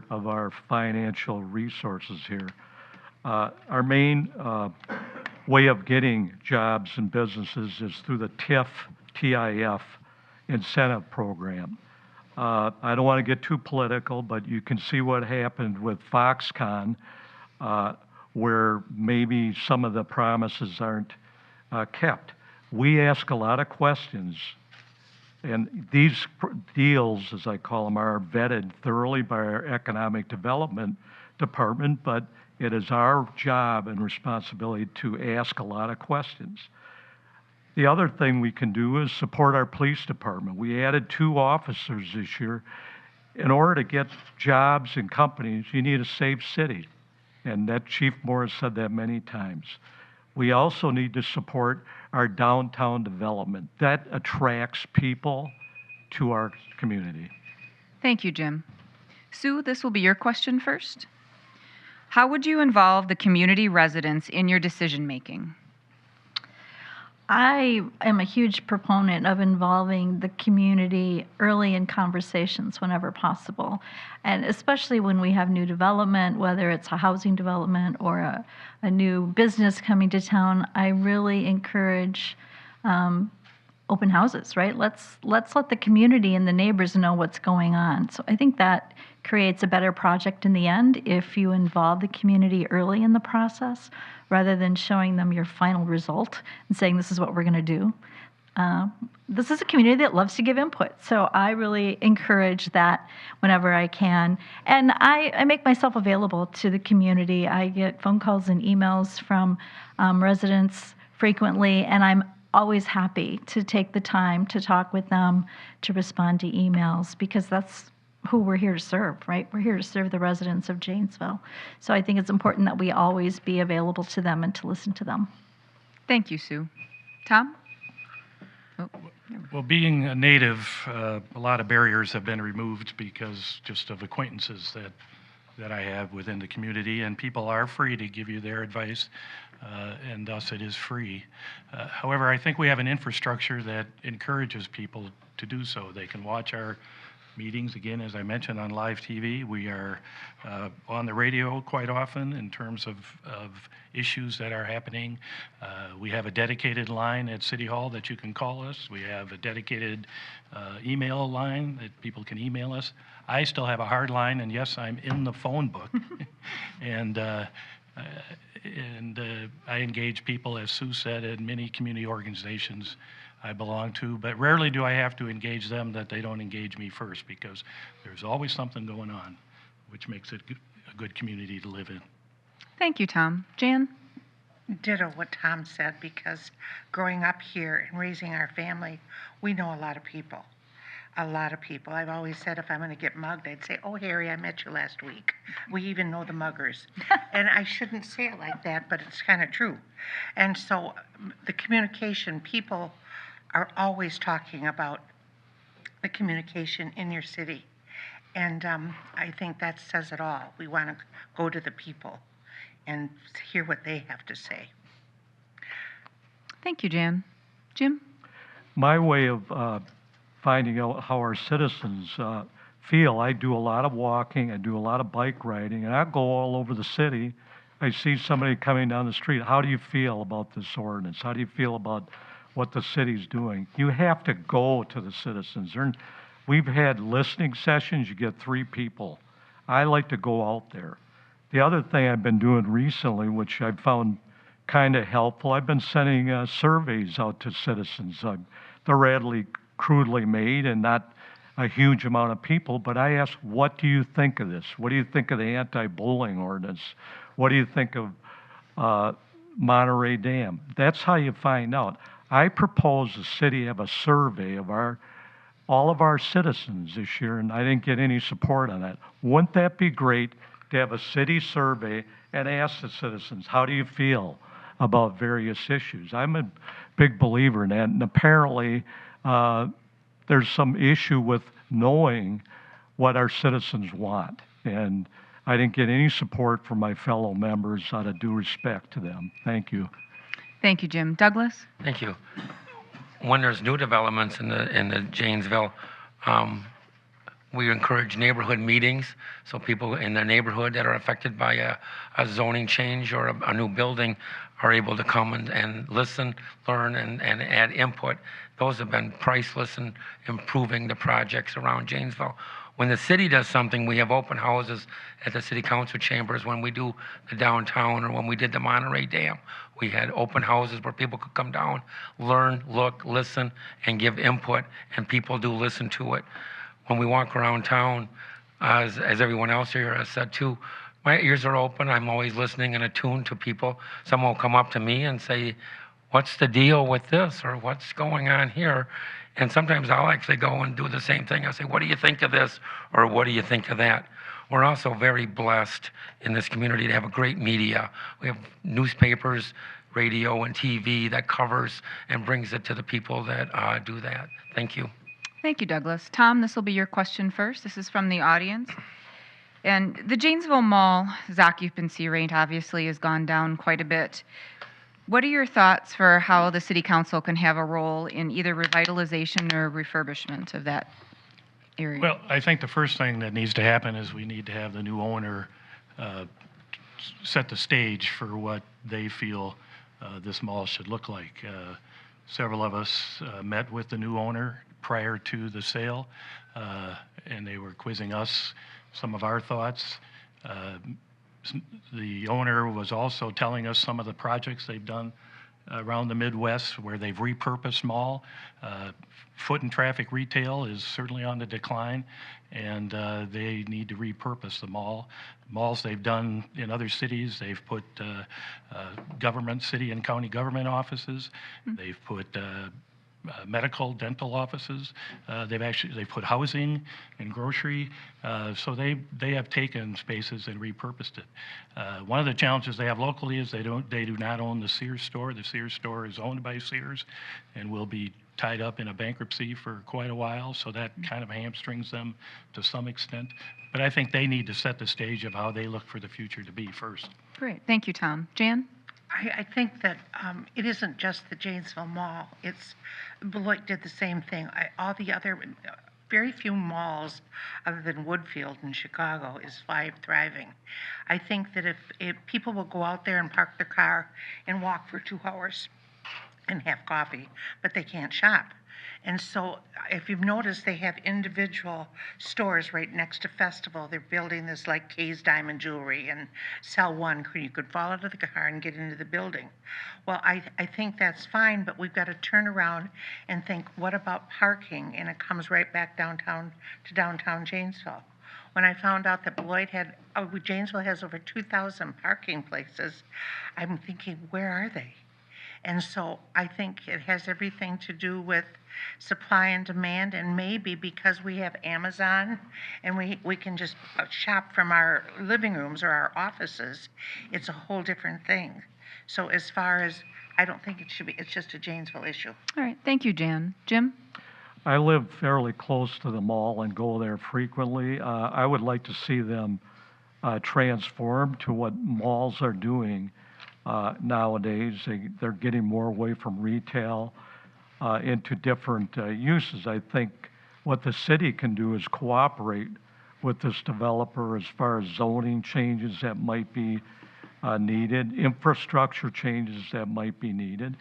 of our financial resources here. Our main way of getting jobs and businesses is through the TIF incentive program. I don't want to get too political, but you can see what happened with Foxconn, where maybe some of the promises aren't kept. We ask a lot of questions, and these deals, as I call them, are vetted thoroughly by our economic development department, but it is our job and responsibility to ask a lot of questions. The other thing we can do is support our police department. We added 2 officers this year. In order to get jobs and companies, you need a safe city, and that Chief Morris said that many times. We also need to support our downtown development. That attracts people to our community. Thank you, Jim. Sue, this will be your question first. How would you involve the community residents in your decision-making? I am a huge proponent of involving the community early in conversations whenever possible. And especially when we have new development, whether it's a housing development or a new business coming to town, I really encourage open houses, right? Let's let the community and the neighbors know what's going on. So I think that creates a better project in the end if you involve the community early in the process rather than showing them your final result and saying this is what we're going to do. This is a community that loves to give input, so I really encourage that whenever I can. And I make myself available to the community. I get phone calls and emails from residents frequently, and I'm always happy to take the time to talk with them, to respond to emails, because that's who we're here to serve, right? We're here to serve the residents of Janesville. So I think it's important that we always be available to them and to listen to them. Thank you, Sue. Tom? Well, being a native, a lot of barriers have been removed because just of acquaintances that I have within the community, and people are free to give you their advice, and thus it is free. However, I think we have an infrastructure that encourages people to do so. They can watch our meetings, again, as I mentioned, on live TV. We are on the radio quite often in terms of issues that are happening. We have a dedicated line at City Hall that you can call us. We have a dedicated email line that people can email us. I still have a hard line, and yes, I'm in the phone book. and I engage people, as Sue said, in many community organizations I belong to, but rarely do I have to engage them that they don't engage me first, because there's always something going on, which makes it a good community to live in. Thank you, Tom. Jan? Ditto what Tom said, because growing up here and raising our family, we know a lot of people. A lot of people. I've always said if I'm going to get mugged, I'd say, "Oh, Harry, I met you last week." We even know the muggers. And I shouldn't say it like that, but it's kind of true. And so the communication, people are always talking about the communication in your city. And I think that says it all. We want to go to the people and hear what they have to say. Thank you, Jan. Jim? My way of finding out how our citizens feel, I do a lot of walking, I do a lot of bike riding, and I go all over the city. I see somebody coming down the street. How do you feel about this ordinance? How do you feel about what the city's doing? You have to go to the citizens. We've had listening sessions, you get 3 people. I like to go out there. The other thing I've been doing recently, which I've found kind of helpful, I've been sending surveys out to citizens. They're readily, crudely made and not a huge amount of people, but I ask, what do you think of this? What do you think of the anti-bullying ordinance? What do you think of Monterey Dam? That's how you find out. I propose the city have a survey of all of our citizens this year, and I didn't get any support on that. Wouldn't that be great to have a city survey and ask the citizens, how do you feel about various issues? I'm a big believer in that, and apparently there's some issue with knowing what our citizens want, and I didn't get any support from my fellow members out of due respect to them. Thank you. Thank you, Jim. Douglas? Thank you. When there's new developments in the Janesville, we encourage neighborhood meetings, so people in the neighborhood that are affected by a zoning change or a new building are able to come and listen, learn, and add input. Those have been priceless in improving the projects around Janesville. When the city does something, we have open houses at the city council chambers. When we do the downtown, or when we did the Monterey Dam, we had open houses where people could come down, learn, look, listen, and give input, and people do listen to it. When we walk around town, as everyone else here has said too, my ears are open. I'm always listening and attuned to people. Someone will come up to me and say, "What's the deal with this?" or "What's going on here?" And sometimes I'll actually go and do the same thing. I'll say, "What do you think of this?" or "What do you think of that?" We're also very blessed in this community to have a great media. We have newspapers, radio, and TV that covers and brings it to the people that do that. Thank you. Thank you, Douglas. Tom, this will be your question first. This is from the audience. And the Janesville Mall's occupancy rate obviously has gone down quite a bit. What are your thoughts for how the city council can have a role in either revitalization or refurbishment of that area? Well, I think the first thing that needs to happen is we need to have the new owner uh, set the stage for what they feel this mall should look like. Several of us met with the new owner prior to the sale, and they were quizzing us some of our thoughts. The owner was also telling us some of the projects they've done around the Midwest where they've repurposed mall. Foot and traffic retail is certainly on the decline, and they need to repurpose the mall. Malls they've done in other cities, they've put government, city and county government offices. They've put medical, dental offices. They've put housing and grocery. So they have taken spaces and repurposed it. One of the challenges they have locally is they do not own the Sears store. The Sears store is owned by Sears and will be tied up in a bankruptcy for quite a while. So that kind of hamstrings them to some extent. But I think they need to set the stage of how they look for the future to be first. Great. Thank you, Tom. Jan? I think that it isn't just the Janesville Mall. Beloit did the same thing. All the other, very few malls other than Woodfield in Chicago is thriving. I think that if people will go out there and park their car and walk for 2 hours and have coffee, but they can't shop. And so if you've noticed, they have individual stores right next to Festival. They're building this like Kay's Diamond Jewelry and Sell One. You could fall out of the car and get into the building. Well, I think that's fine, but we've got to turn around and think, what about parking? And it comes right back downtown to downtown Janesville. When I found out that Janesville has over 2,000 parking places, I'm thinking, where are they? And so I think it has everything to do with supply and demand, and maybe because we have Amazon and we can just shop from our living rooms or our offices, it's a whole different thing. So as far as, I don't think it should be, it's just a Janesville issue. All right. Thank you, Jan. Jim? I live fairly close to the mall and go there frequently. I would like to see them transform to what malls are doing nowadays. They're getting more away from retail into different uses. I think what the city can do is cooperate with this developer as far as zoning changes that might be needed, infrastructure changes that might be needed,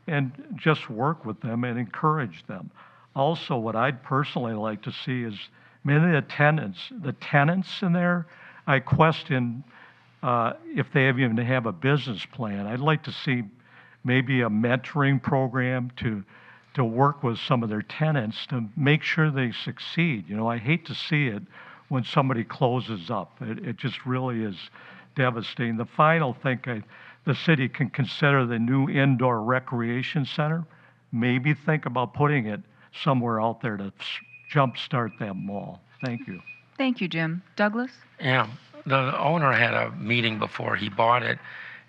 and just work with them and encourage them. Also, what I'd personally like to see is many of the tenants in there, I question if they even have a business plan. I'd like to see maybe a mentoring program to work with some of their tenants to make sure they succeed. You know, I hate to see it when somebody closes up. It just really is devastating. The final thing, the city can consider the new indoor recreation center. Maybe think about putting it somewhere out there to jumpstart that mall. Thank you. Thank you, Jim. Douglas? Yeah, the owner had a meeting before he bought it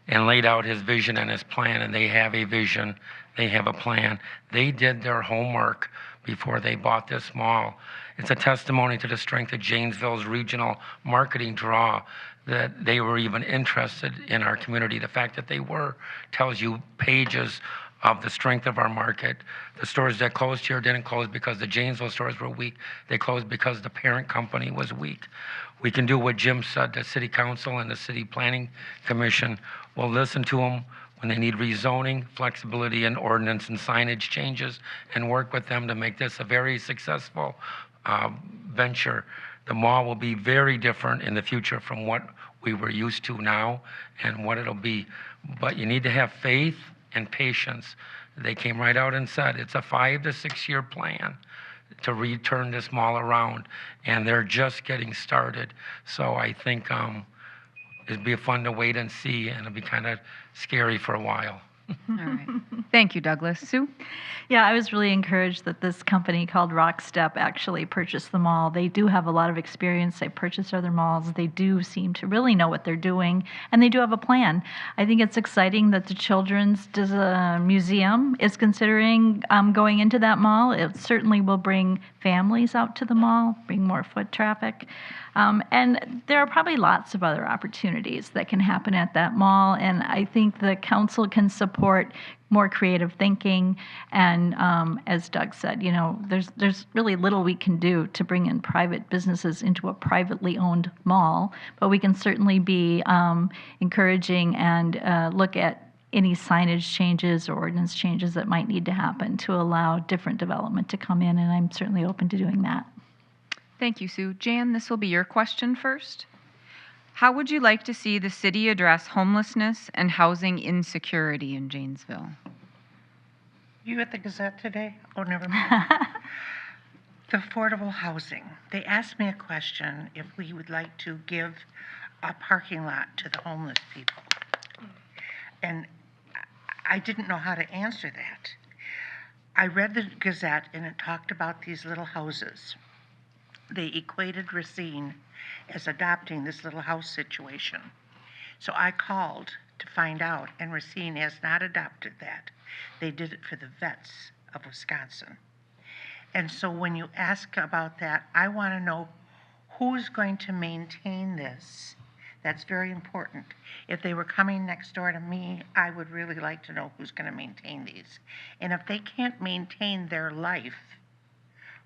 and laid out his vision and his plan, and they have a vision, they have a plan. They did their homework before they bought this mall. It's a testimony to the strength of Janesville's regional marketing draw that they were even interested in our community. The fact that they were tells you pages of the strength of our market. The stores that closed here didn't close because the Janesville stores were weak. They closed because the parent company was weak. We can do what Jim said. The City Council and the City Planning Commission will listen to them when they need rezoning, flexibility, and ordinance and signage changes, and work with them to make this a very successful venture. The mall will be very different in the future from what we were used to now and what it'll be. But you need to have faith and patience. They came right out and said it's a 5 to 6 year plan to return this mall around, and they're just getting started. So I think it'd be fun to wait and see, and it'll be kind of scary for a while. All right. Thank you, Douglas. Sue? Yeah, I was really encouraged that this company called Rockstep actually purchased the mall. They do have a lot of experience. They purchased other malls. They do seem to really know what they're doing, and they do have a plan. I think it's exciting that the Children's Museum is considering going into that mall. It certainly will bring families out to the mall, bring more foot traffic. And there are probably lots of other opportunities that can happen at that mall, and I think the council can support more creative thinking. And as Doug said, you know, there's really little we can do to bring in private businesses into a privately owned mall, but we can certainly be encouraging and look at any signage changes or ordinance changes that might need to happen to allow different development to come in, and I'm certainly open to doing that. Thank you, Sue. Jan, this will be your question first. How would you like to see the city address homelessness and housing insecurity in Janesville? You at the Gazette today? Oh, never mind. The affordable housing. They asked me a question if we would like to give a parking lot to the homeless people. And I didn't know how to answer that. I read the Gazette and it talked about these little houses. They equated Racine as adopting this little house situation. So I called to find out, and Racine has not adopted that. They did it for the vets of Wisconsin. And so when you ask about that, I want to know who's going to maintain this. That's very important. If they were coming next door to me, I would really like to know who's going to maintain these. And if they can't maintain their life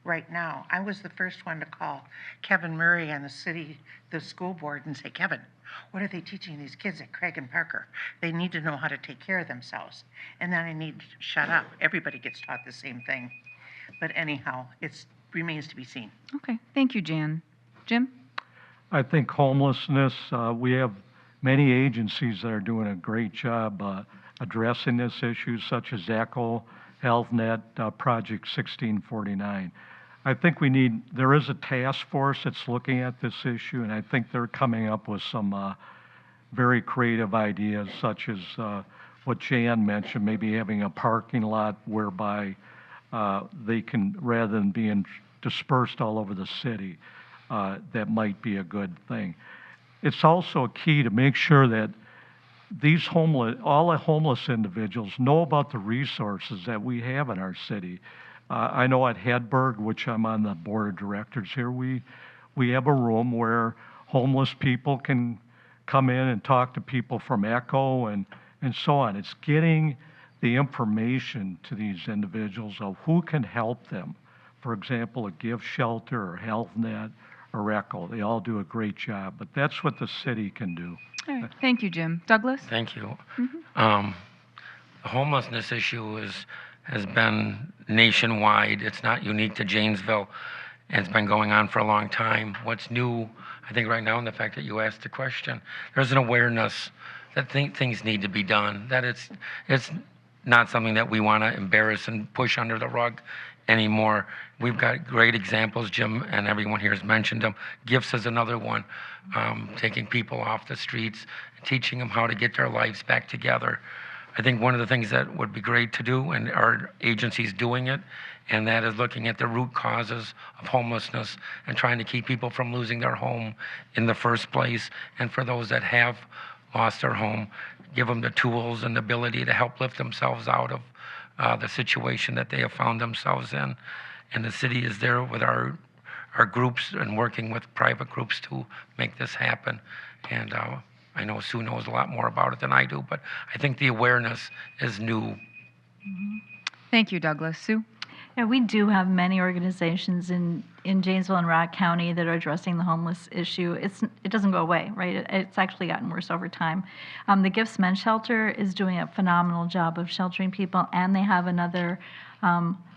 right now, I was the first one to call Kevin Murray on the school board and say, Kevin, what are they teaching these kids at Craig and Parker? They need to know how to take care of themselves. And then I need to shut up. Everybody gets taught the same thing. But anyhow, it remains to be seen. Okay. Thank you, Jan. Jim? I think homelessness, we have many agencies that are doing a great job addressing this issue, such as ECHO, HealthNet, Project 1649. I think there is a task force that's looking at this issue, and I think they're coming up with some very creative ideas, such as what Jan mentioned, maybe having a parking lot whereby they can, rather than being dispersed all over the city, that might be a good thing. It's also a key to make sure that all the homeless individuals know about the resources that we have in our city. I know at Hedberg, which I'm on the board of directors here, we have a room where homeless people can come in and talk to people from ECHO and so on. It's getting the information to these individuals of who can help them. For example, a Give Shelter or HealthNet or ECHO. They all do a great job, but that's what the city can do. All right. Thank you, Jim. Douglas? Thank you. The homelessness issue has been nationwide. It's not unique to Janesville. It's been going on for a long time. What's new, I think right now, in the fact that you asked the question, there's an awareness that things need to be done, that it's not something that we want to embarrass and push under the rug anymore. We've got great examples. Jim and everyone here has mentioned them. Gifts is another one, taking people off the streets, teaching them how to get their lives back together. I think one of the things that would be great to do, and our agency's doing it, and that is looking at the root causes of homelessness and trying to keep people from losing their home in the first place. And for those that have lost their home, give them the tools and the ability to help lift themselves out of the situation that they have found themselves in. And the city is there with our groups and working with private groups to make this happen. And I know Sue knows a lot more about it than I do, but I think the awareness is new. Thank you, Douglas. Sue? Yeah, we do have many organizations in Janesville and Rock County that are addressing the homeless issue. It doesn't go away, right? It's actually gotten worse over time. The Gifts Men's Shelter is doing a phenomenal job of sheltering people, and they have another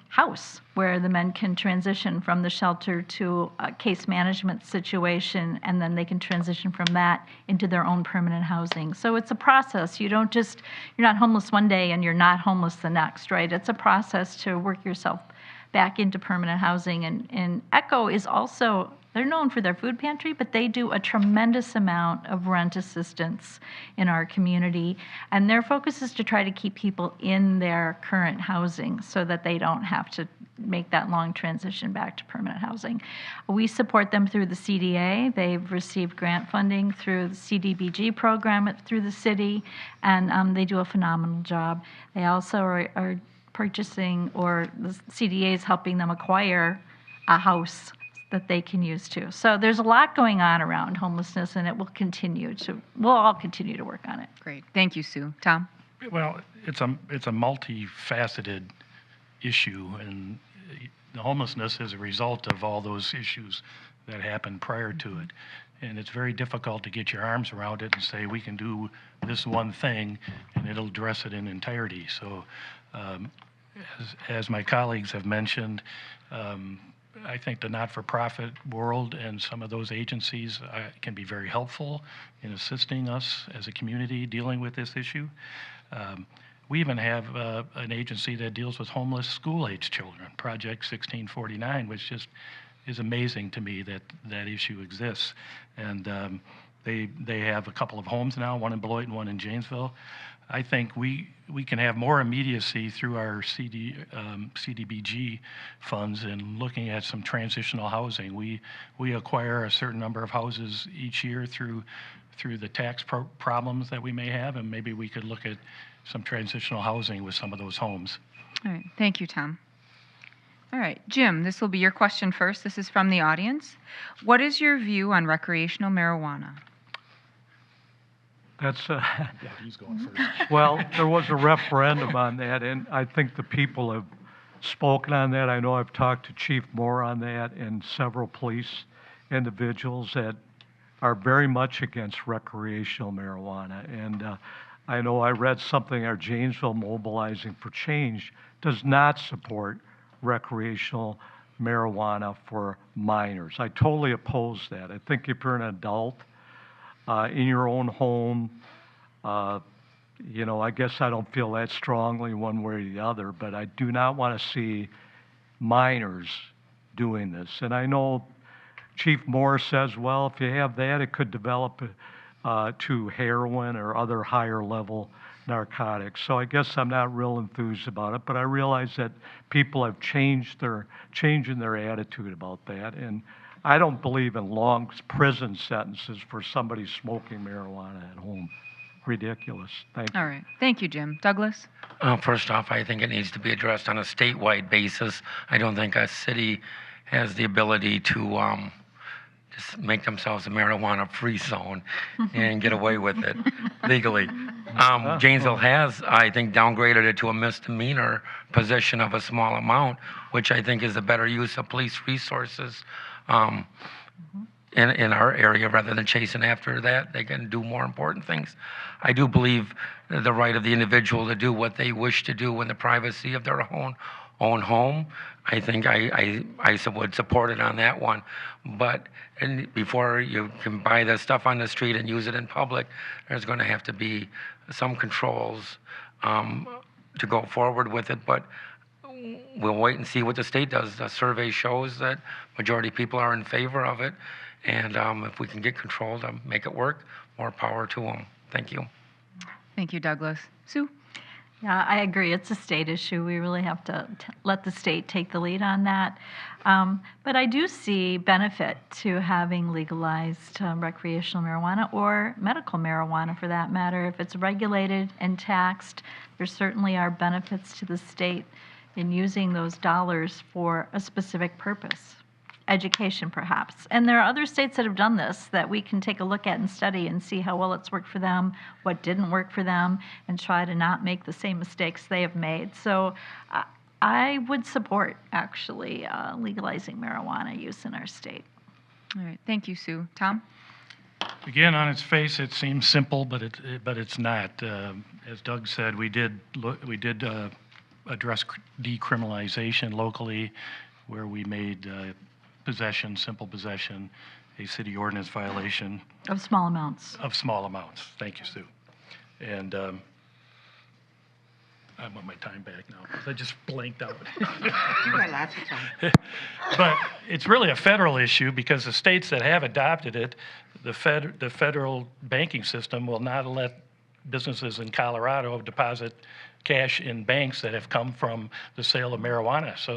house where the men can transition from the shelter to a case management situation, and then they can transition from that into their own permanent housing. So it's a process. You're not homeless one day and you're not homeless the next, right? It's a process to work yourself back into permanent housing. And Echo is also, they're known for their food pantry, but they do a tremendous amount of rent assistance in our community. And their focus is to try to keep people in their current housing so that they don't have to make that long transition back to permanent housing. We support them through the CDA. They've received grant funding through the CDBG program through the city, and they do a phenomenal job. They also are purchasing, or the CDA is helping them acquire a house that they can use too. So there's a lot going on around homelessness, and we'll all continue to work on it. Great. Thank you, Sue. Tom? Well, it's a multifaceted issue, and the homelessness is a result of all those issues that happened prior to it. And it's very difficult to get your arms around it and say, we can do this one thing and it'll address it in entirety. So as my colleagues have mentioned, I think the not-for-profit world and some of those agencies can be very helpful in assisting us as a community dealing with this issue. We even have an agency that deals with homeless school-age children, Project 1649, which just is amazing to me that that issue exists. And they have a couple of homes now, one in Beloit and one in Janesville. I think we can have more immediacy through our CDBG funds in looking at some transitional housing. We acquire a certain number of houses each year through the tax problems that we may have, and maybe we could look at some transitional housing with some of those homes. All right. Thank you, Tom. All right. Jim, this will be your question first. This is from the audience. What is your view on recreational marijuana? That's Yeah, he's going first. well, there was a referendum on that, and I think the people have spoken on that. I know I've talked to Chief Moore on that and several police individuals that are very much against recreational marijuana. And I know I read something, our Janesville Mobilizing for Change does not support recreational marijuana for minors. I totally oppose that. I think if you're an adult in your own home, I guess I don't feel that strongly one way or the other, but I do not want to see minors doing this. And I know Chief Moore says, well, if you have that, it could develop to heroin or other higher level narcotics. So I guess I'm not real enthused about it, but I realize that people have changing their attitude about that. And I don't believe in long prison sentences for somebody smoking marijuana at home. Ridiculous. Thank you. All right. Thank you, Jim. Douglas? First off, I think it needs to be addressed on a statewide basis. I don't think a city has the ability to just make themselves a marijuana-free zone and get away with it legally. Janesville has, I think, downgraded it to a misdemeanor position of a small amount, which I think is a better use of police resources in our area. Rather than chasing after that, they can do more important things. I do believe the right of the individual to do what they wish to do in the privacy of their own home. I think I would support it on that one. But before you can buy the stuff on the street and use it in public, there's going to have to be some controls to go forward with it. But we'll wait and see what the state does. The survey shows that majority of people are in favor of it. And if we can get control to make it work, more power to them. Thank you. Thank you, Douglas. Sue? Yeah, I agree. It's a state issue. We really have to let the state take the lead on that. But I do see benefit to having legalized recreational marijuana or medical marijuana for that matter. If it's regulated and taxed, there certainly are benefits to the state in using those dollars for a specific purpose. Education, perhaps. And there are other states that have done this that we can take a look at and study and see how well it's worked for them, what didn't work for them, and try to not make the same mistakes they have made. So I would support, actually, legalizing marijuana use in our state. All right. Thank you, Sue. Tom? Again, on its face, it seems simple, but it's not. As Doug said, we did address decriminalization locally, where we made simple possession, a city ordinance violation. Of small amounts. Of small amounts. Thank you, Sue. And I want my time back now, 'cause I just blanked out. You got lots of time. But it's really a federal issue because the states that have adopted it, the federal banking system will not let businesses in Colorado deposit cash in banks that have come from the sale of marijuana. So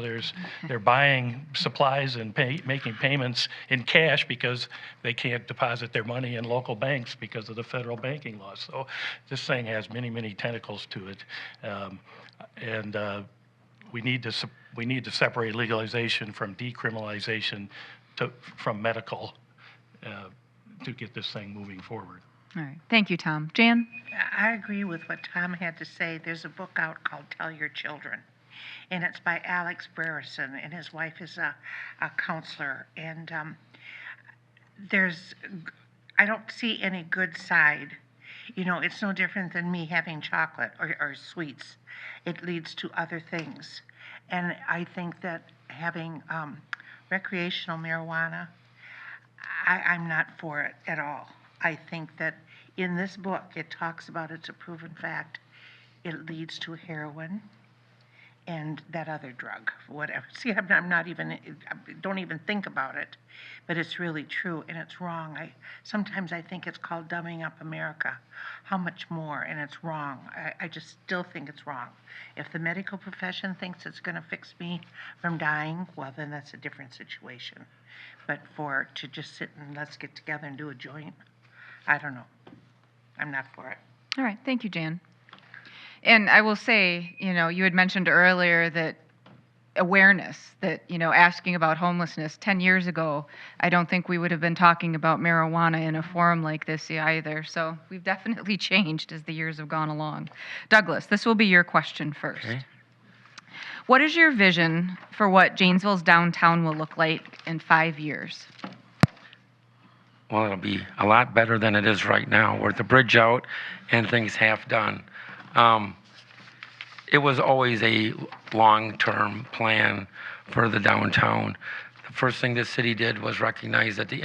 they're buying supplies and making payments in cash because they can't deposit their money in local banks because of the federal banking laws. So this thing has many, many tentacles to it. We need to separate legalization from decriminalization from medical to get this thing moving forward. All right. Thank you, Tom. Jan? I agree with what Tom had to say. There's a book out called Tell Your Children, and it's by Alex Brerison, and his wife is a counselor. And I don't see any good side. You know, it's no different than me having chocolate or sweets. It leads to other things. And I think that having recreational marijuana, I'm not for it at all. I think that in this book, it talks about, it's a proven fact, it leads to heroin and that other drug, whatever. See, I'm not even, I don't even think about it, but it's really true and it's wrong. Sometimes I think it's called dumbing up America. How much more? And it's wrong. I just still think it's wrong. If the medical profession thinks it's going to fix me from dying, well, then that's a different situation. But to just sit and let's get together and do a joint, I don't know. I'm not for it. All right. Thank you, Jan. And I will say, you had mentioned earlier that awareness, that, asking about homelessness 10 years ago, I don't think we would have been talking about marijuana in a forum like this either. So we've definitely changed as the years have gone along. Douglas, this will be your question first. Okay. What is your vision for what Janesville's downtown will look like in 5 years? Well, it'll be a lot better than it is right now. We're at the bridge out and things half done. It was always a long-term plan for the downtown. The first thing the city did was recognize that the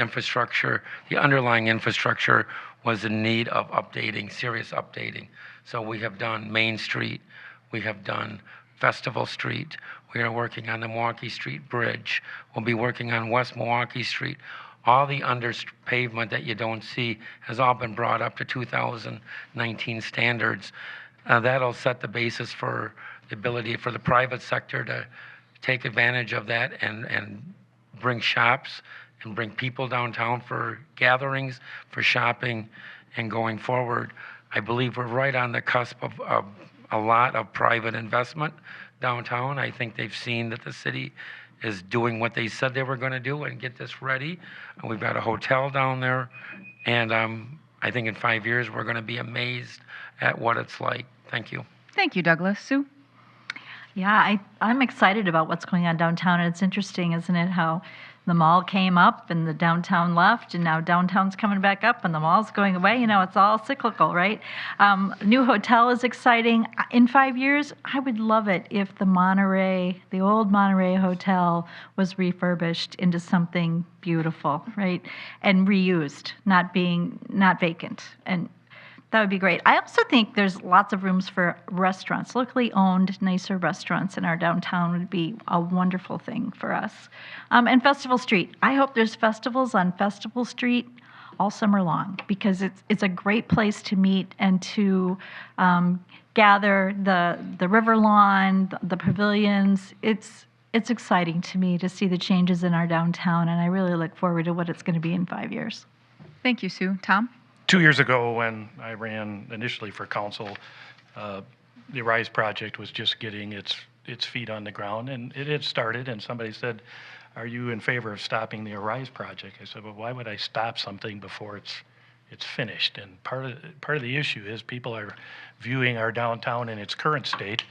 underlying infrastructure was in need of updating, serious updating. So we have done Main Street, we have done Festival Street, we are working on the Milwaukee Street Bridge, we'll be working on West Milwaukee Street. All the pavement that you don't see has all been brought up to 2019 standards. That'll set the basis for the ability for the private sector to take advantage of that and bring shops and bring people downtown for gatherings, for shopping, and going forward. I believe we're right on the cusp of a lot of private investment downtown. I think they've seen that the city is doing what they said they were going to do and get this ready. And we've got a hotel down there, and I think in 5 years we're going to be amazed at what it's like. Thank you. Thank you, Douglas. Sue? Yeah, I'm excited about what's going on downtown. And it's interesting, isn't it, how the mall came up and the downtown left, and now downtown's coming back up and the mall's going away. It's all cyclical, right? New hotel is exciting. In 5 years, I would love it if the old Monterey Hotel was refurbished into something beautiful, right? And reused, not vacant. And that would be great. I also think there's lots of rooms for restaurants. Locally owned, nicer restaurants in our downtown would be a wonderful thing for us. And Festival Street. I hope there's festivals on Festival Street all summer long, because it's a great place to meet and to gather. The river lawn, the pavilions. It's exciting to me to see the changes in our downtown, and I really look forward to what it's going to be in 5 years. Thank you, Sue. Tom? 2 years ago, when I ran initially for council, the Rise project was just getting its feet on the ground, and it had started, and somebody said, "Are you in favor of stopping the Rise project?" I said, "Well, why would I stop something before it's finished?" And part of the issue is people are viewing our downtown in its current state,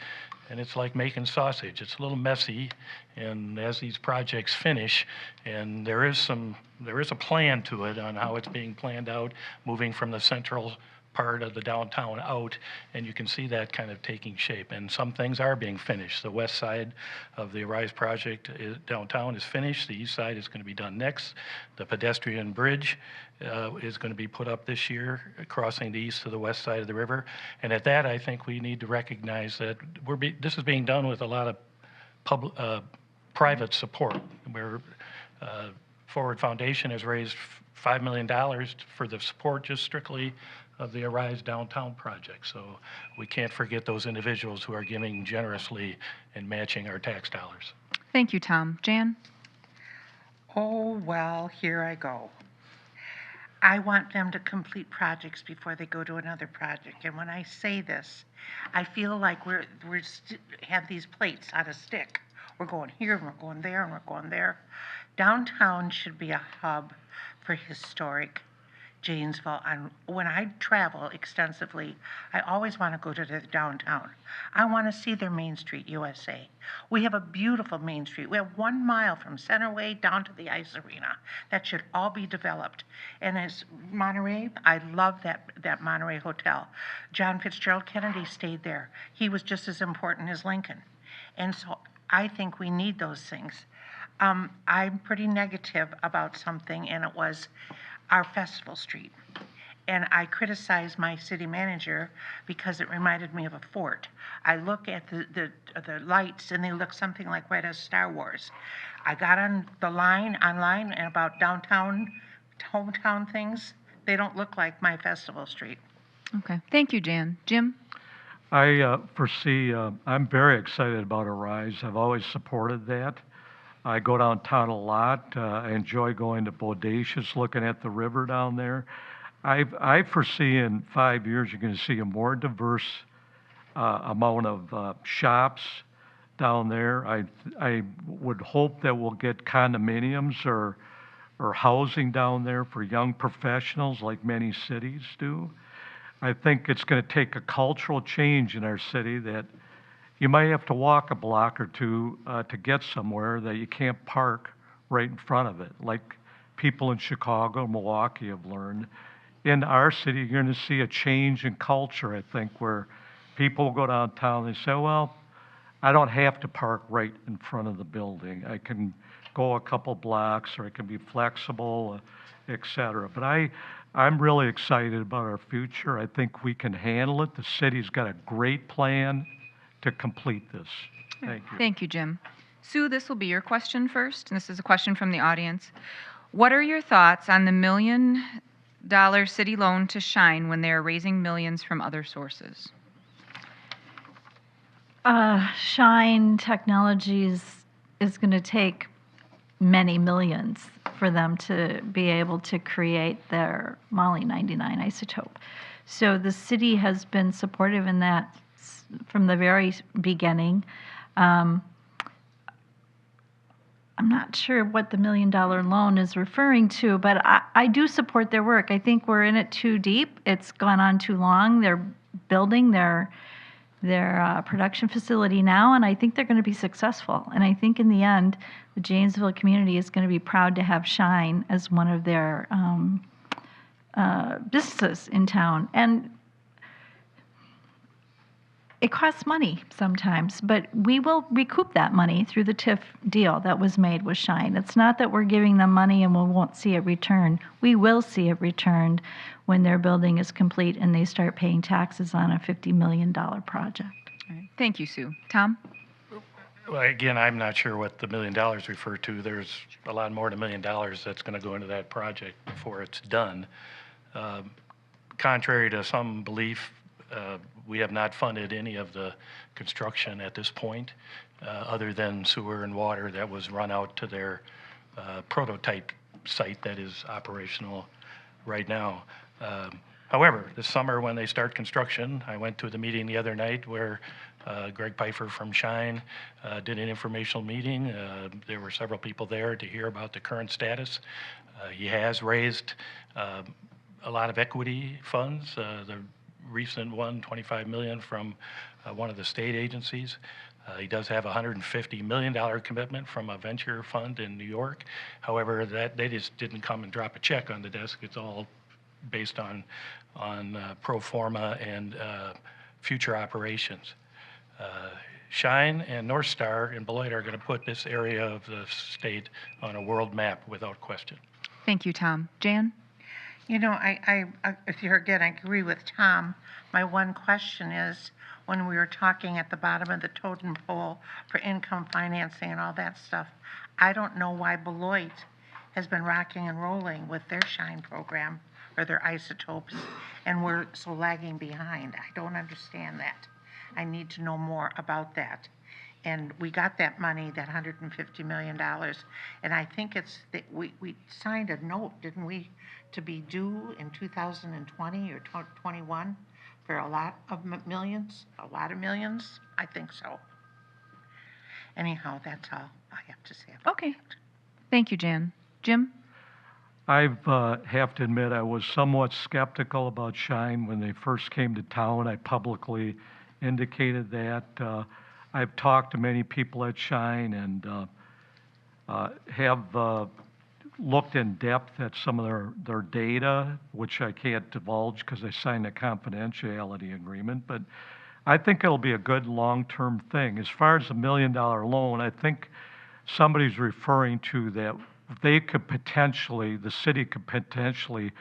and it's like making sausage. It's a little messy, and as these projects finish, and there is a plan to it on how it's being planned out, moving from the central part of the downtown out, and you can see that kind of taking shape. And some things are being finished. The west side of the Arise project downtown is finished. The east side is going to be done next. The pedestrian bridge is going to be put up this year, crossing the east to the west side of the river. And at that, I think we need to recognize that this is being done with a lot of private support, where Forward Foundation has raised $5 million for the support just strictly of the Arise Downtown project. So we can't forget those individuals who are giving generously and matching our tax dollars. Thank you, Tom. Jan? Oh, well, here I go. I want them to complete projects before they go to another project. And when I say this, I feel like we have these plates on a stick. We're going here, and we're going there, and we're going there. Downtown should be a hub for historic Janesville. And when I travel extensively, I always want to go to the downtown. I want to see their Main Street USA. We have a beautiful Main Street. We have 1 mile from Centerway down to the ice arena. That should all be developed. And as Monterey, I love that Monterey Hotel. John Fitzgerald Kennedy stayed there. He was just as important as Lincoln. And so I think we need those things. I'm pretty negative about something, and it was our Festival Street. And I criticized my city manager because it reminded me of a fort. I look at the lights, and they look something like right as Star Wars. I got on the line online and about downtown, hometown things. They don't look like my Festival Street. Okay. Thank you, Jan. Jim? I foresee, I'm very excited about Arise. I've always supported that. I go downtown a lot. I enjoy going to Bodacious, looking at the river down there. I foresee in 5 years you're going to see a more diverse amount of shops down there. I would hope that we'll get condominiums or housing down there for young professionals like many cities do. I think it's going to take a cultural change in our city that you might have to walk a block or two to get somewhere, that you can't park right in front of it, like people in Chicago, Milwaukee have learned. In our city, you're going to see a change in culture, I think, where people go downtown and they say, well, I don't have to park right in front of the building. I can go a couple blocks, or I can be flexible, et cetera. But I'm really excited about our future. I think we can handle it. The city's got a great plan to complete this. Thank you. Thank you, Jim. Sue, this will be your question first, and this is a question from the audience. What are your thoughts on the $1 million city loan to Shine when they are raising millions from other sources? Shine Technologies is going to take many millions for them to be able to create their Moly-99 isotope. So the city has been supportive in that from the very beginning. I'm not sure what the $1 million loan is referring to, but I do support their work. I think we're in it too deep. It's gone on too long. They're building their production facility now, and I think they're going to be successful. And I think in the end, the Janesville community is going to be proud to have Shine as one of their businesses in town. And it costs money sometimes, but we will recoup that money through the TIF deal that was made with Shine. It's not that we're giving them money and we won't see it returned. We will see it returned when their building is complete and they start paying taxes on a $50 million project. All right. Thank you, Sue. Tom? Well, again, I'm not sure what the $1 million refer to. There's a lot more than $1 million that's going to go into that project before it's done. Contrary to some belief, we have not funded any of the construction at this point, other than sewer and water that was run out to their prototype site that is operational right now. However, this summer when they start construction, I went to the meeting the other night where Greg Pfeiffer from Shine did an informational meeting. There were several people there to hear about the current status. He has raised a lot of equity funds. The recent one, $25 million from one of the state agencies. He does have a $150 million commitment from a venture fund in New York. However, they just didn't come and drop a check on the desk. It's all based on pro forma and future operations. Shine and North Star and Beloit are going to put this area of the state on a world map without question. Thank you, Tom. Jan? You know, if you're again, I agree with Tom. My one question is, when we were talking at the bottom of the totem pole for income financing and all that stuff, I don't know why Beloit has been rocking and rolling with their Shine program or their isotopes, and we're so lagging behind. I don't understand that. I need to know more about that. And we got that money, that $150 million, and I think it's that we signed a note, didn't we, to be due in 2020 or 21 for a lot of millions, I think so. Anyhow, that's all I have to say about Okay. Thank you, Jan. Jim? I have to admit I was somewhat skeptical about Shine when they first came to town. I publicly indicated that. I've talked to many people at Shine and have looked in depth at some of their data, which I can't divulge because I signed a confidentiality agreement, but I think it'll be a good long-term thing. As far as the $1 million loan, I think somebody's referring to that they could potentially, the city could potentially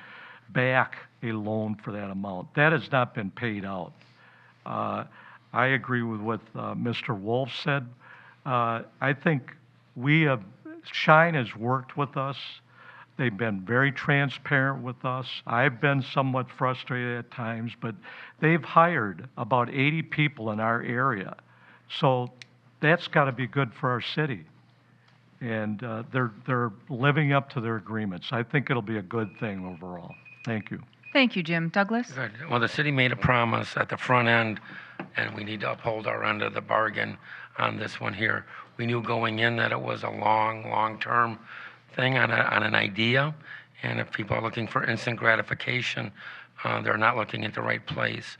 back a loan for that amount. That has not been paid out. I agree with what Mr. Wolf said. I think Shine has worked with us. They've been very transparent with us. I've been somewhat frustrated at times, but they've hired about 80 people in our area. So that's got to be good for our city. And they're living up to their agreements. I think it'll be a good thing overall. Thank you. Thank you, Jim. Douglas? Good. Well, the city made a promise at the front end, and we need to uphold our end of the bargain on this one here. We knew going in that it was a long-term thing on an idea, and if people are looking for instant gratification, they're not looking at the right place.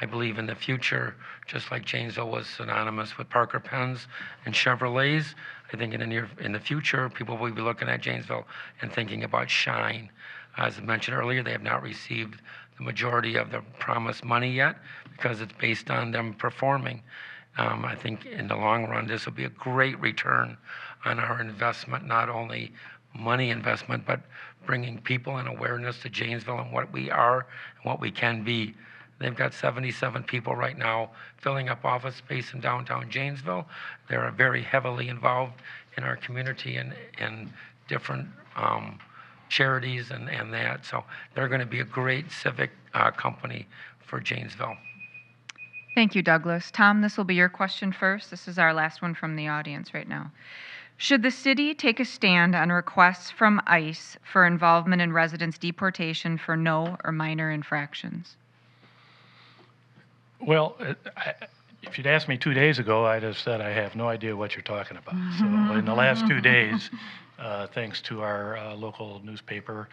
I believe in the future, just like Janesville was synonymous with Parker Pens and Chevrolets, I think in the future, people will be looking at Janesville and thinking about Shine. As I mentioned earlier, they have not received the majority of the promised money yet because it's based on them performing. I think in the long run, this will be a great return on our investment, not only money investment, but bringing people and awareness to Janesville and what we are and what we can be. They've got 77 people right now filling up office space in downtown Janesville. They're very heavily involved in our community and different charities and that. So they're going to be a great civic company for Janesville. Thank you, Douglas. Tom, this will be your question first. This is our last one from the audience right now. Should the city take a stand on requests from ICE for involvement in residents' deportation for no or minor infractions? Well, if you'd asked me 2 days ago, I'd have said I have no idea what you're talking about. So in the last 2 days, thanks to our local newspaper,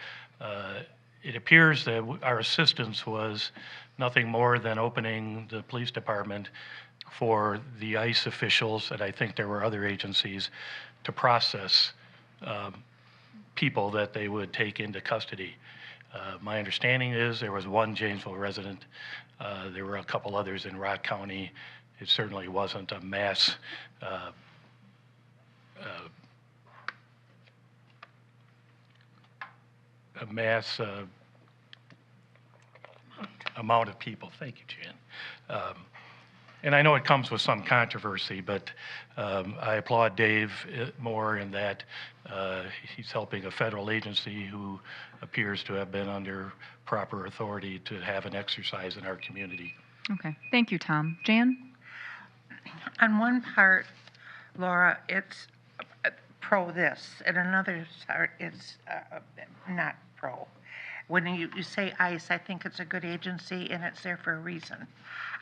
it appears that our assistance was nothing more than opening the police department for the ICE officials, and I think there were other agencies, to process people that they would take into custody. My understanding is there was one Janesville resident. There were a couple others in Rock County. It certainly wasn't a mass amount of people. Thank you, Jan. And I know it comes with some controversy, but I applaud Dave Moore in that he's helping a federal agency who appears to have been under proper authority to have an exercise in our community. Okay. Thank you, Tom. Jan? On one part, Laura, it's pro this, and another part, it's not pro. When you say ICE, I think it's a good agency and it's there for a reason.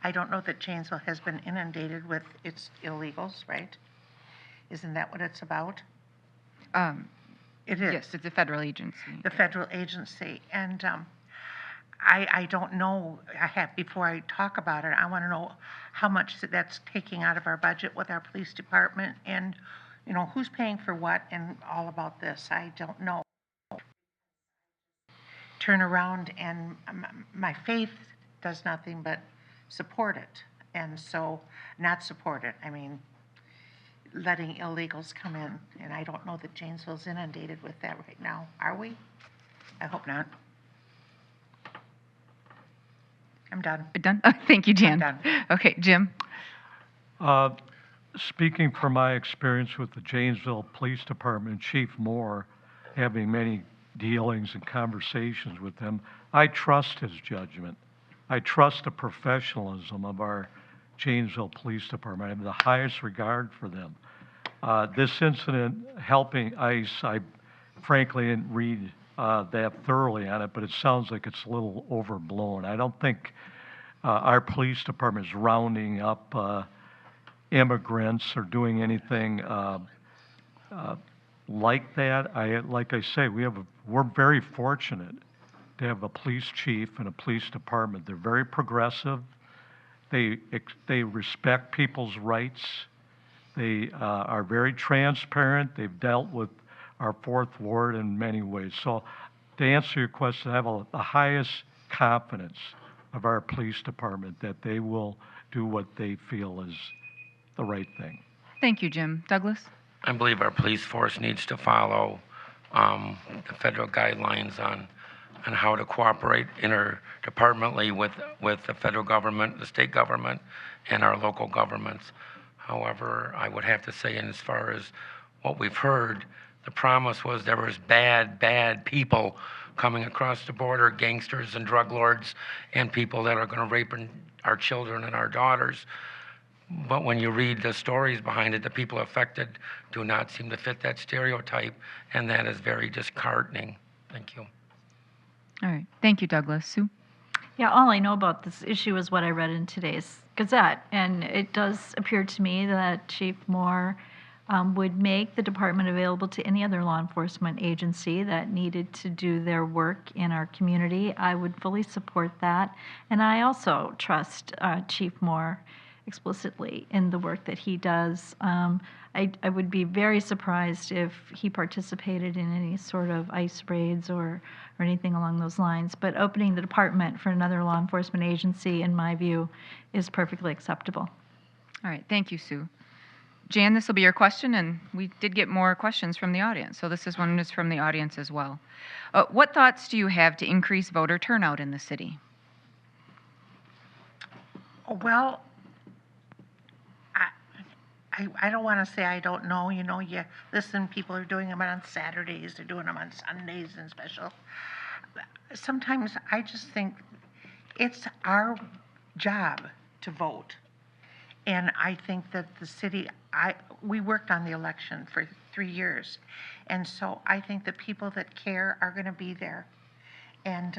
I don't know that Janesville has been inundated with its illegals, right? Isn't that what it's about? It is. Yes, it's a federal agency. The federal agency. And I don't know, before I talk about it, I want to know how much that's taking out of our budget with our police department and, who's paying for what and all about this. I don't know. turn around and my faith does nothing but support it. And so, not support it, I mean, letting illegals come in. And I don't know that Janesville's inundated with that right now. Are we? I hope not. I'm done. Done? Oh, thank you, Jan. I'm done. Okay, Jim. Speaking from my experience with the Janesville Police Department, Chief Moore, having many dealings and conversations with him, I trust his judgment. I trust the professionalism of our Janesville Police Department. I have the highest regard for them. This incident helping ICE, I frankly didn't read that thoroughly on it, but it sounds like it's a little overblown. I don't think our police department is rounding up immigrants or doing anything like that. Like I say, we're very fortunate to have a police chief and a police department. They're very progressive. They respect people's rights. They are very transparent. They've dealt with our fourth ward in many ways. So to answer your question, I have the highest confidence of our police department that they will do what they feel is the right thing. Thank you, Jim. Douglas? I believe our police force needs to follow the federal guidelines on how to cooperate interdepartmentally with the federal government, the state government, and our local governments. However, I would have to say, as far as what we've heard, the promise was there was bad people coming across the border, gangsters and drug lords, and people that are going to rape our children and our daughters. But when you read the stories behind it, the people affected do not seem to fit that stereotype, and that is very disheartening. Thank you. All right. Thank you, Douglas. Sue? Yeah, all I know about this issue is what I read in today's Gazette, and it does appear to me that Chief Moore would make the department available to any other law enforcement agency that needed to do their work in our community. I would fully support that, and I also trust Chief Moore explicitly in the work that he does. I would be very surprised if he participated in any sort of ICE raids or anything along those lines. But opening the department for another law enforcement agency, in my view, is perfectly acceptable. All right. Thank you, Sue. Jan, this will be your question, and we did get more questions from the audience. So this is one that's from the audience as well. What thoughts do you have to increase voter turnout in the city? Well, I don't want to say I don't know. You know, you listen, people are doing them on Saturdays, they're doing them on Sundays and special. Sometimes I just think it's our job to vote. And I think that the city, we worked on the election for 3 years. And so I think the people that care are going to be there. And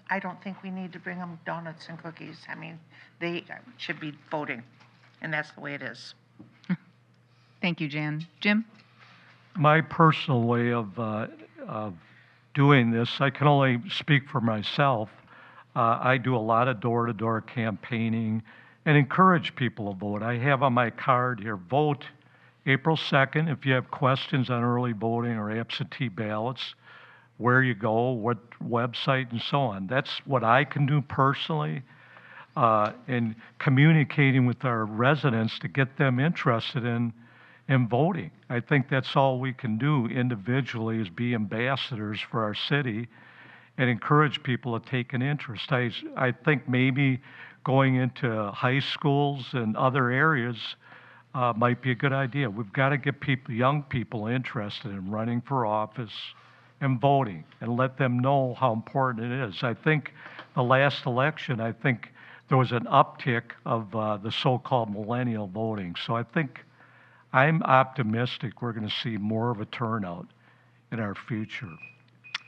I don't think we need to bring them donuts and cookies. I mean, they should be voting. And that's the way it is. Thank you, Jan. Jim? My personal way of doing this, I can only speak for myself. I do a lot of door-to-door campaigning and encourage people to vote. I have on my card here, vote April 2nd. If you have questions on early voting or absentee ballots, where you go, what website, and so on. That's what I can do personally in communicating with our residents to get them interested in voting. I think that's all we can do individually is be ambassadors for our city and encourage people to take an interest. I think maybe going into high schools and other areas might be a good idea. We've got to get young people interested in running for office and voting and let them know how important it is. I think the last election, I think there was an uptick of the so-called millennial voting. So I think I'm optimistic we're going to see more of a turnout in our future.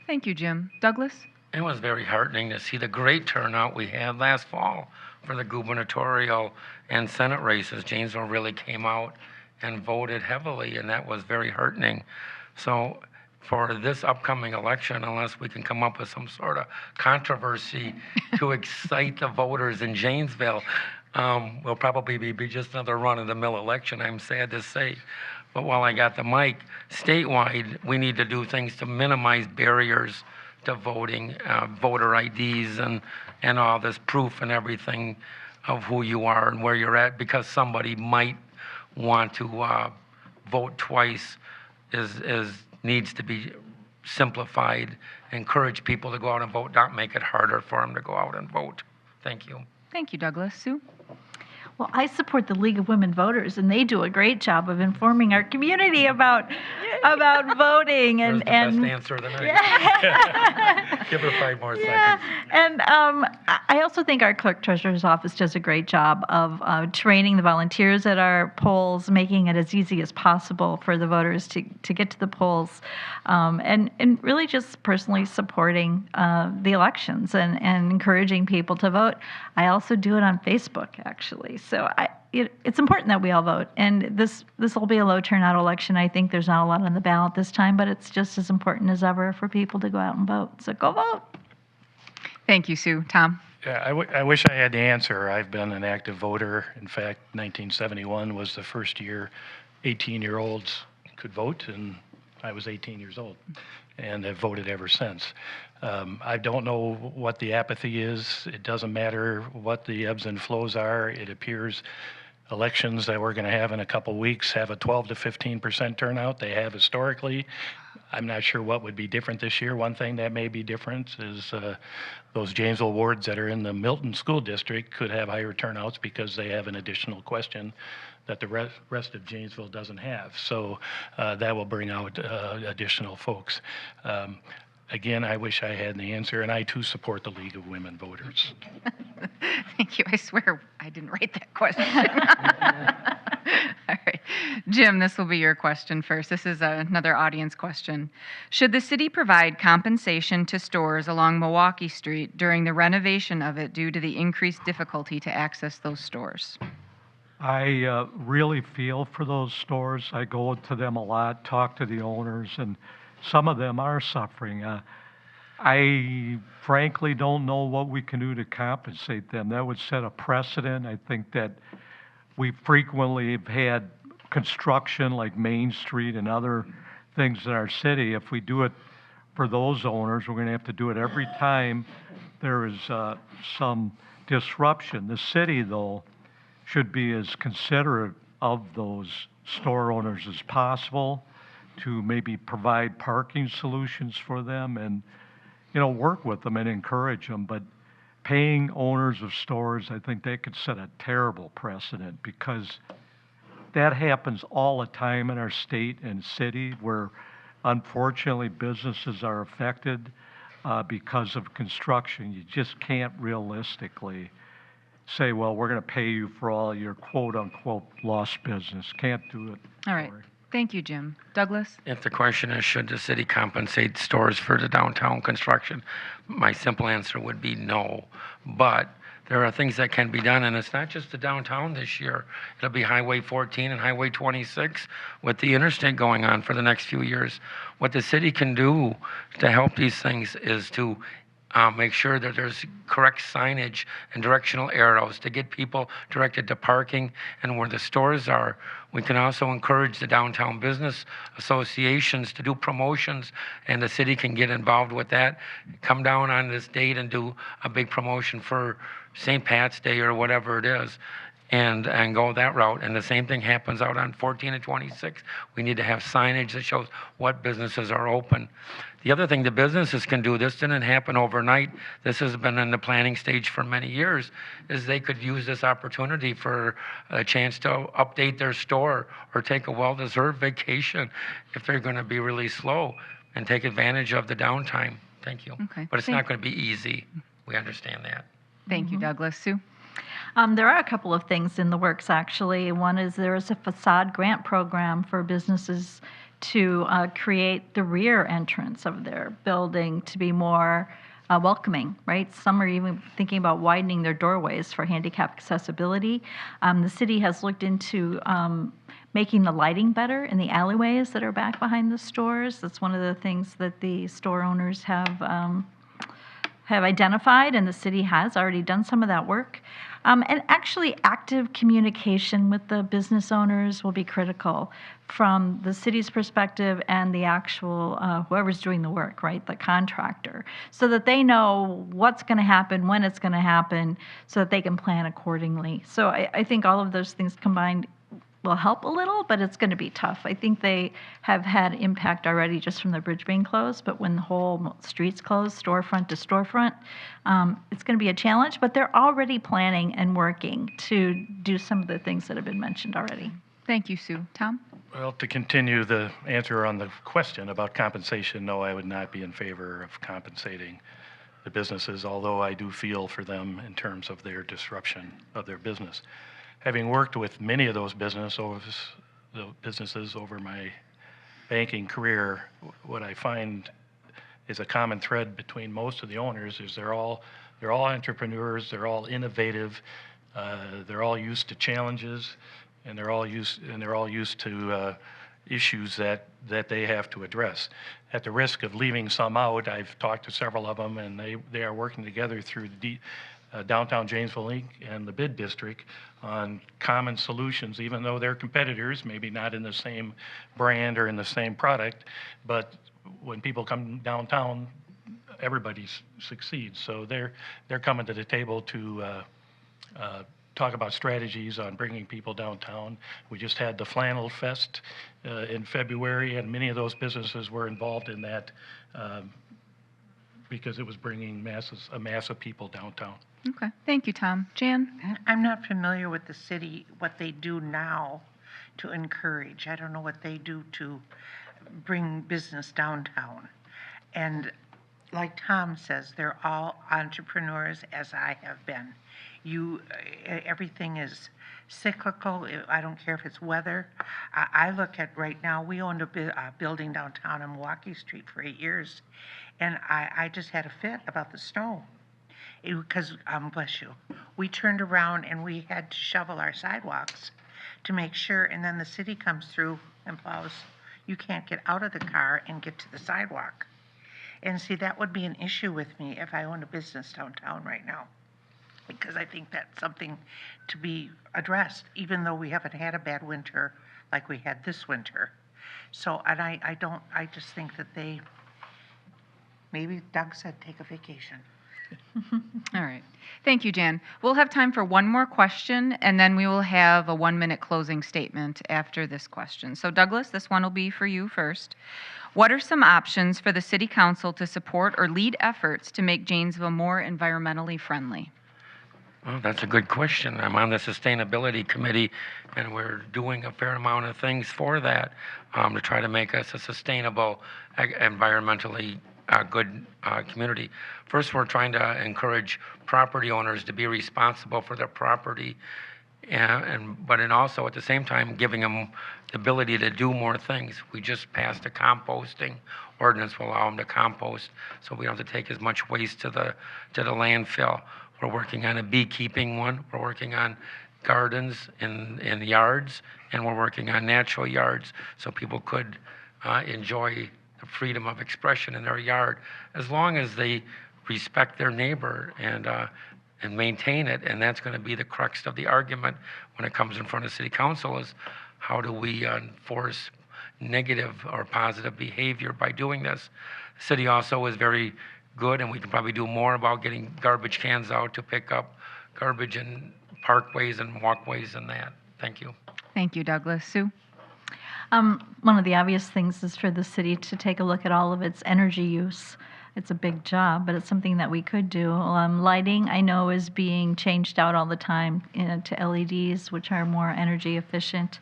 Thank you, Jim. Douglas? It was very heartening to see the great turnout we had last fall for the gubernatorial and Senate races. Janesville really came out and voted heavily, and that was very heartening. So for this upcoming election, unless we can come up with some sort of controversy to excite the voters in Janesville, will probably be just another run-of-the-mill election, I'm sad to say. But while I got the mic, statewide, we need to do things to minimize barriers to voting, voter IDs and all this proof and everything of who you are and where you're at, because somebody might want to vote twice needs to be simplified. Encourage people to go out and vote, not make it harder for them to go out and vote. Thank you. Thank you, Douglas. Sue? Well, I support the League of Women Voters, and they do a great job of informing our community about voting. There's the best answer of the night. Give her 5 more seconds. And I also think our clerk treasurer's office does a great job of training the volunteers at our polls, making it as easy as possible for the voters to get to the polls, and really just personally supporting the elections and encouraging people to vote. I also do it on Facebook, actually. So it's important that we all vote. And this will be a low turnout election. I think there's not a lot on the ballot this time, but it's just as important as ever for people to go out and vote. So go vote. Thank you, Sue. Tom? Yeah, I wish I had the answer. I've been an active voter. In fact, 1971 was the first year 18-year-olds could vote, and I was 18 years old, and I've voted ever since. I don't know what the apathy is. It doesn't matter what the ebbs and flows are. It appears elections that we're going to have in a couple weeks have a 12 to 15% turnout. They have historically. I'm not sure what would be different this year. One thing that may be different is those Janesville wards that are in the Milton School District could have higher turnouts because they have an additional question that the rest of Janesville doesn't have. So that will bring out additional folks. Again, I wish I had the answer, and I too support the League of Women Voters. Thank you. I swear I didn't write that question. All right. Jim, this will be your question first. This is another audience question. Should the city provide compensation to stores along Milwaukee Street during the renovation of it due to the increased difficulty to access those stores? I really feel for those stores. I go to them a lot, talk to the owners, and some of them are suffering. I frankly don't know what we can do to compensate them. That would set a precedent. I think that we frequently have had construction like Main Street and other things in our city. If we do it for those owners, we're going to have to do it every time there is some disruption. The city, though, should be as considerate of those store owners as possible to maybe provide parking solutions for them and, work with them and encourage them. But paying owners of stores, I think that could set a terrible precedent because that happens all the time in our state and city where unfortunately businesses are affected because of construction. You just can't realistically say, well, we're going to pay you for all your quote-unquote lost business. Can't do it. All right. Thank you, Jim. Douglas? If the question is, should the city compensate stores for the downtown construction, my simple answer would be no. But there are things that can be done, and it's not just the downtown this year. It'll be Highway 14 and Highway 26 with the interstate going on for the next few years. What the city can do to help these things is to make sure that there's correct signage and directional arrows to get people directed to parking and where the stores are. We can also encourage the downtown business associations to do promotions, and the city can get involved with that. Come down on this date and do a big promotion for St. Pat's Day or whatever it is, and go that route. And the same thing happens out on 14 and 26. We need to have signage that shows what businesses are open. The other thing the businesses can do, this didn't happen overnight, this has been in the planning stage for many years, is they could use this opportunity for a chance to update their store or take a well-deserved vacation if they're going to be really slow and take advantage of the downtime. Thank you. Okay. But it's not going to be easy. We understand that. Thank you, Douglas. Sue? There are a couple of things in the works, actually. One is there is a facade grant program for businesses to create the rear entrance of their building to be more welcoming, right? Some are even thinking about widening their doorways for handicap accessibility. The city has looked into making the lighting better in the alleyways that are back behind the stores. That's one of the things that the store owners have have identified, and the city has already done some of that work. And actually, active communication with the business owners will be critical from the city's perspective and the actual whoever's doing the work, right, the contractor, so that they know what's going to happen, when it's going to happen, so that they can plan accordingly. So I think all of those things combined will help a little, but it's going to be tough. I think they have had impact already just from the bridge being closed, but when the whole street's closed, storefront to storefront, it's going to be a challenge, but they're already planning and working to do some of the things that have been mentioned already. Thank you, Sue. Tom? Well, to continue the answer on the question about compensation, no, I would not be in favor of compensating the businesses, although I do feel for them in terms of their disruption of their business. Having worked with many of those businesses over my banking career, what I find is a common thread between most of the owners is they're all entrepreneurs, they're all innovative, they're all used to challenges, and they're all used to issues that they have to address. At the risk of leaving some out, I've talked to several of them, and they are working together through the Downtown Janesville Inc. and the Bid District on common solutions, even though they're competitors, maybe not in the same brand or in the same product, but when people come downtown, everybody succeeds. So they're coming to the table to talk about strategies on bringing people downtown. We just had the Flannel Fest in February, and many of those businesses were involved in that because it was bringing a mass of people downtown. Okay. Thank you, Tom. Jan? I'm not familiar with the city, what they do now to encourage. I don't know what they do to bring business downtown. And like Tom says, they're all entrepreneurs, as I have been. Everything is cyclical. I don't care if it's weather. I look at right now, we owned a building downtown on Milwaukee Street for 8 years, and I just had a fit about the snow. Because, bless you, we turned around and we had to shovel our sidewalks to make sure, and then the city comes through and plows. You can't get out of the car and get to the sidewalk. And see, that would be an issue with me if I owned a business downtown right now, because I think that's something to be addressed, even though we haven't had a bad winter like we had this winter. So, and I just think that maybe Doug said take a vacation. All right. Thank you, Jan. We'll have time for one more question, and then we will have a 1-minute closing statement after this question. So, Douglas, this one will be for you first. What are some options for the City Council to support or lead efforts to make Janesville more environmentally friendly? Well, that's a good question. I'm on the Sustainability Committee, and we're doing a fair amount of things for that to try to make us a sustainable, environmentally good community. First, we're trying to encourage property owners to be responsible for their property, but also at the same time giving them the ability to do more things. We just passed a composting ordinance will allow them to compost, so we don't have to take as much waste to the landfill. We're working on a beekeeping one. We're working on gardens in yards, and we're working on natural yards so people could enjoy the freedom of expression in their yard, as long as they respect their neighbor and maintain it. And that's going to be the crux of the argument when it comes in front of City Council is how do we enforce negative or positive behavior by doing this. The city also is very good, and we can probably do more about getting garbage cans out to pick up garbage in parkways and walkways and that. Thank you. Thank you, Douglas. Sue? One of the obvious things is for the city to take a look at all of its energy use. It's a big job, but it's something that we could do. Lighting, I know, is being changed out all the time to LEDs, which are more energy efficient.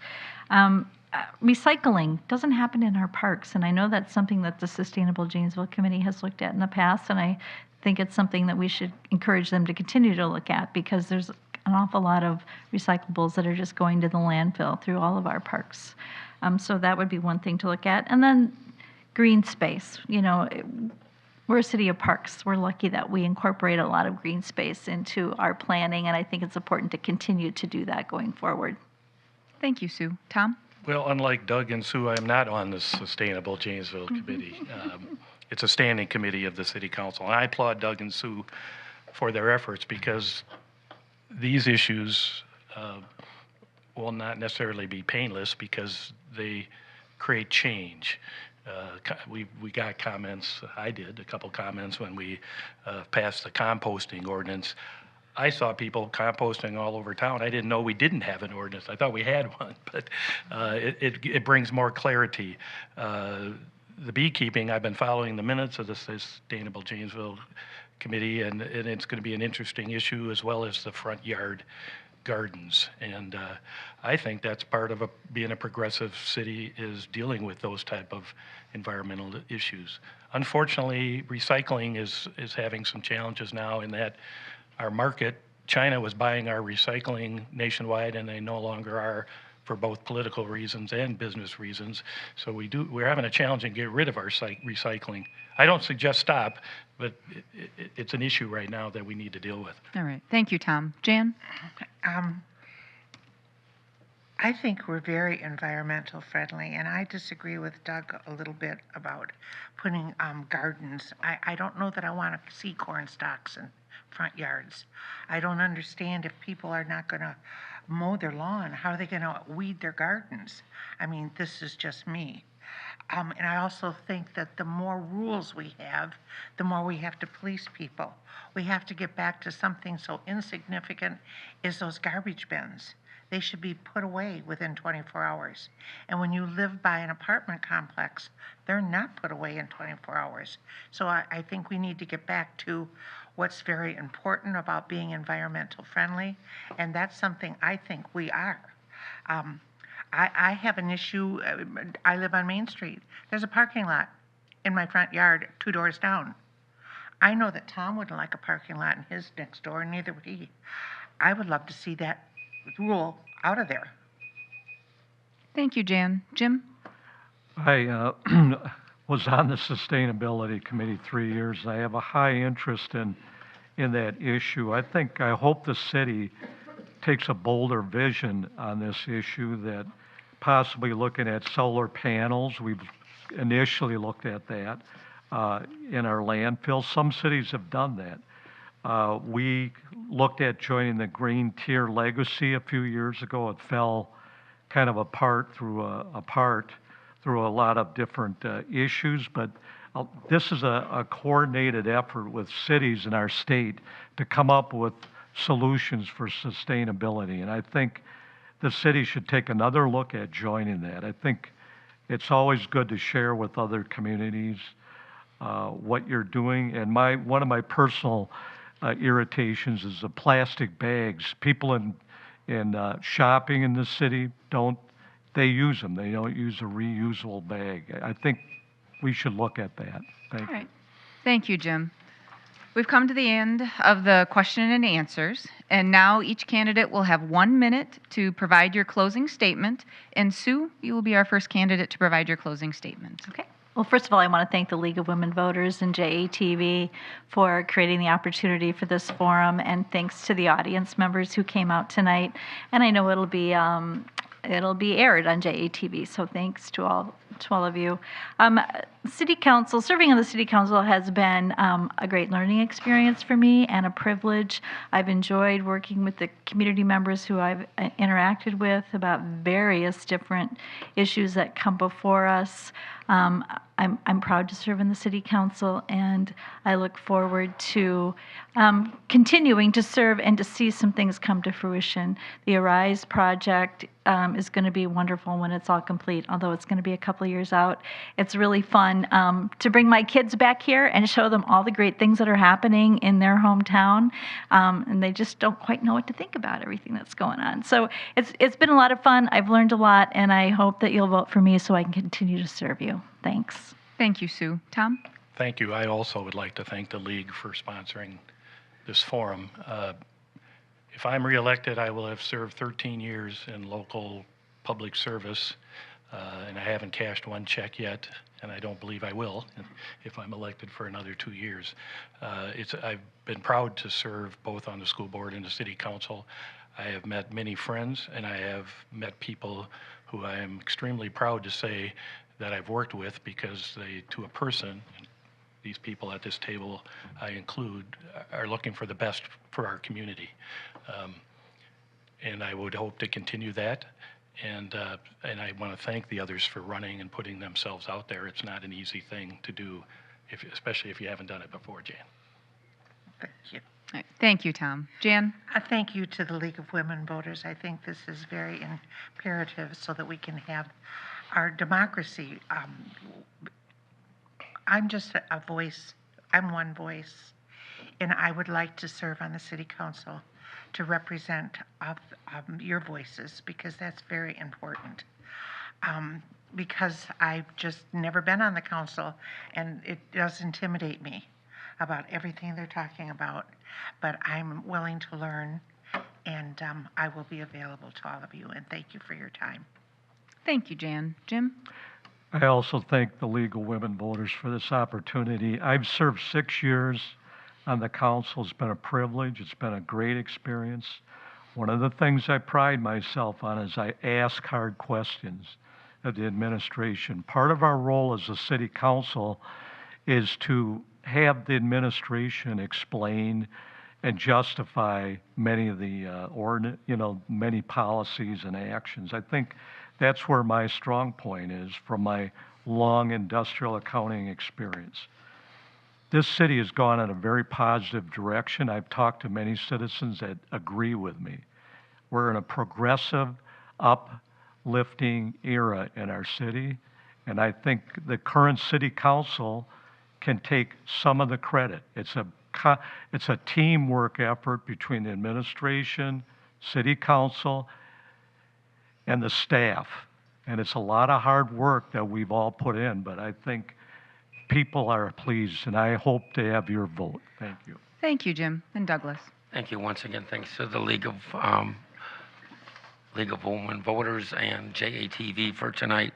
Recycling doesn't happen in our parks, and I know that's something that the Sustainable Janesville Committee has looked at in the past, and I think it's something that we should encourage them to continue to look at, because there's an awful lot of recyclables that are just going to the landfill through all of our parks. So that would be one thing to look at. And then green space. You know, we're a city of parks. We're lucky that we incorporate a lot of green space into our planning, and I think it's important to continue to do that going forward. Thank you, Sue. Tom? Well, unlike Doug and Sue, I'm not on the Sustainable Janesville Committee. it's a standing committee of the city council. And I applaud Doug and Sue for their efforts, because these issues will not necessarily be painless, because they create change. We got comments, I did, a couple comments when we passed the composting ordinance. I saw people composting all over town. I didn't know we didn't have an ordinance. I thought we had one, but it brings more clarity. The beekeeping, I've been following the minutes of the Sustainable Janesville Committee, and it's going to be an interesting issue, as well as the front yard gardens. And I think that's part of being a progressive city, is dealing with those type of environmental issues. Unfortunately, recycling is having some challenges now, in that our market, China was buying our recycling nationwide, and they no longer are, for both political reasons and business reasons. So we're having a challenge in getting rid of our recycling. I don't suggest stop, but it's an issue right now that we need to deal with. All right. Thank you, Tom. Jan? I think we're very environmental friendly, and I disagree with Doug a little bit about putting gardens. I don't know that I want to see corn stalks in front yards. I don't understand, if people are not going to mow their lawn, how are they going to weed their gardens? I mean, this is just me. And I also think that the more rules we have, the more we have to police people. We have to get back to something so insignificant as those garbage bins. They should be put away within 24 hours. And when you live by an apartment complex, they're not put away in 24 hours. So I think we need to get back to what's very important about being environmental friendly, and that's something I think we are. I have an issue. I live on Main Street. There's a parking lot in my front yard 2 doors down. I know that Tom wouldn't like a parking lot in his next door, and neither would he. I would love to see that rule out of there. Thank you, Jan. Jim? I was on the Sustainability Committee 3 years. I have a high interest in that issue. I hope the city takes a bolder vision on this issue, that possibly looking at solar panels. We've initially looked at that in our landfill. Some cities have done that. We looked at joining the Green Tier Legacy a few years ago. It fell kind of apart through a lot of different issues, but this is a coordinated effort with cities in our state to come up with solutions for sustainability. And I think the city should take another look at joining that. I think it's always good to share with other communities what you're doing. And one of my personal irritations is the plastic bags. People in shopping in the city they use them. They don't use a reusable bag. I think we should look at that. Thank you. All right. Thank you, Jim. We've come to the end of the question and answers, and now each candidate will have 1 minute to provide your closing statement. And Sue, you will be our first candidate to provide your closing statement. Okay. Well, first of all, I want to thank the League of Women Voters and JATV for creating the opportunity for this forum, and thanks to the audience members who came out tonight. And I know it'll be aired on JATV, so thanks to all of you. City Council, serving on the City Council has been a great learning experience for me and a privilege. I've enjoyed working with the community members who I've interacted with about various different issues that come before us. I'm proud to serve in the City Council, and I look forward to continuing to serve and to see some things come to fruition. The Arise project is going to be wonderful when it's all complete, although it's going to be a couple of years out. It's really fun to bring my kids back here and show them all the great things that are happening in their hometown, and they just don't quite know what to think about everything that's going on. So it's been a lot of fun. I've learned a lot, and I hope that you'll vote for me so I can continue to serve you. Thanks. Thank you, Sue. Tom? Thank you. I also would like to thank the League for sponsoring this forum. If I'm reelected, I will have served 13 years in local public service, and I haven't cashed one check yet, and I don't believe I will if I'm elected for another 2 years. I've been proud to serve both on the school board and the city council. I have met many friends, and I have met people who I am extremely proud to say that I've worked with, because they, to a person, these people at this table, I include, are looking for the best for our community. And I would hope to continue that. And I want to thank the others for running and putting themselves out there. It's not an easy thing to do, especially if you haven't done it before, Jan. Thank you. All right. Thank you, Tom. Jan? Thank you to the League of Women Voters. I think this is very imperative so that we can have our democracy. I'm just a voice. I'm one voice, and I would like to serve on the City Council to represent your voices, because that's very important. Because I've just never been on the council, and it does intimidate me about everything they're talking about, but I'm willing to learn, and I will be available to all of you, and thank you for your time. Thank you, Jan. Jim? I also thank the League of Women Voters for this opportunity. I've served 6 years on the council. It's been a privilege. It's been a great experience. One of the things I pride myself on is I ask hard questions of the administration. Part of our role as a city council is to have the administration explain and justify many of the many policies and actions. I think that's where my strong point is from my long industrial accounting experience. This city has gone in a very positive direction. I've talked to many citizens that agree with me. We're in a progressive, uplifting era in our city, and I think the current city council can take some of the credit. It's a teamwork effort between the administration, city council, and the staff. And it's a lot of hard work that we've all put in, but I think people are pleased, and I hope to have your vote. Thank you. Thank you, Jim. And Douglas? Thank you once again. Thanks to the League of Women Voters and JATV for tonight.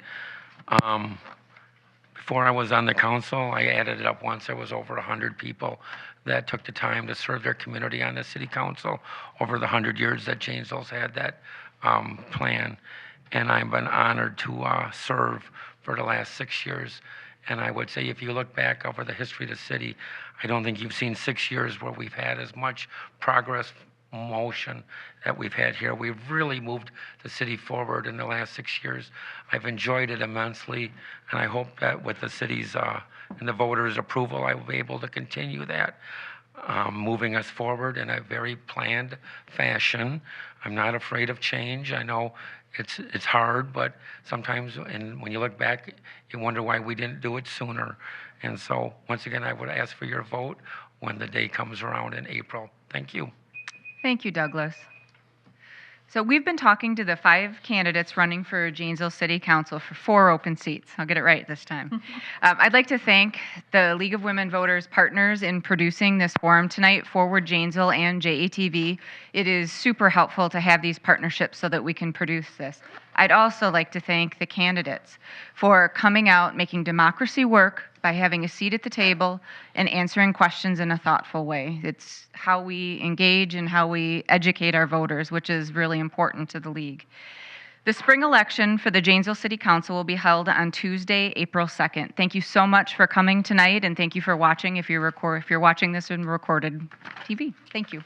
Before I was on the council, I added it up once. There was over 100 people that took the time to serve their community on the city council over the 100 years that Janesville's had that plan. And I've been honored to serve for the last 6 years. And I would say if you look back over the history of the city, I don't think you've seen 6 years where we've had as much progress, motion that we've had here. We've really moved the city forward in the last 6 years. I've enjoyed it immensely, and I hope that with the city's and the voters' approval, I will be able to continue that, moving us forward in a very planned fashion. I'm not afraid of change. I know it's hard, but sometimes when you look back, you wonder why we didn't do it sooner. And so, once again, I would ask for your vote when the day comes around in April. Thank you. Thank you, Douglas. So we've been talking to the 5 candidates running for Janesville City Council for 4 open seats. I'll get it right this time. I'd like to thank the League of Women Voters partners in producing this forum tonight, Forward Janesville and JATV. It is super helpful to have these partnerships so that we can produce this. I'd also like to thank the candidates for coming out, making democracy work by having a seat at the table and answering questions in a thoughtful way. It's how we engage and how we educate our voters, which is really important to the League. The spring election for the Janesville City Council will be held on Tuesday, April 2nd. Thank you so much for coming tonight, and thank you for watching if you're watching this in recorded TV. Thank you.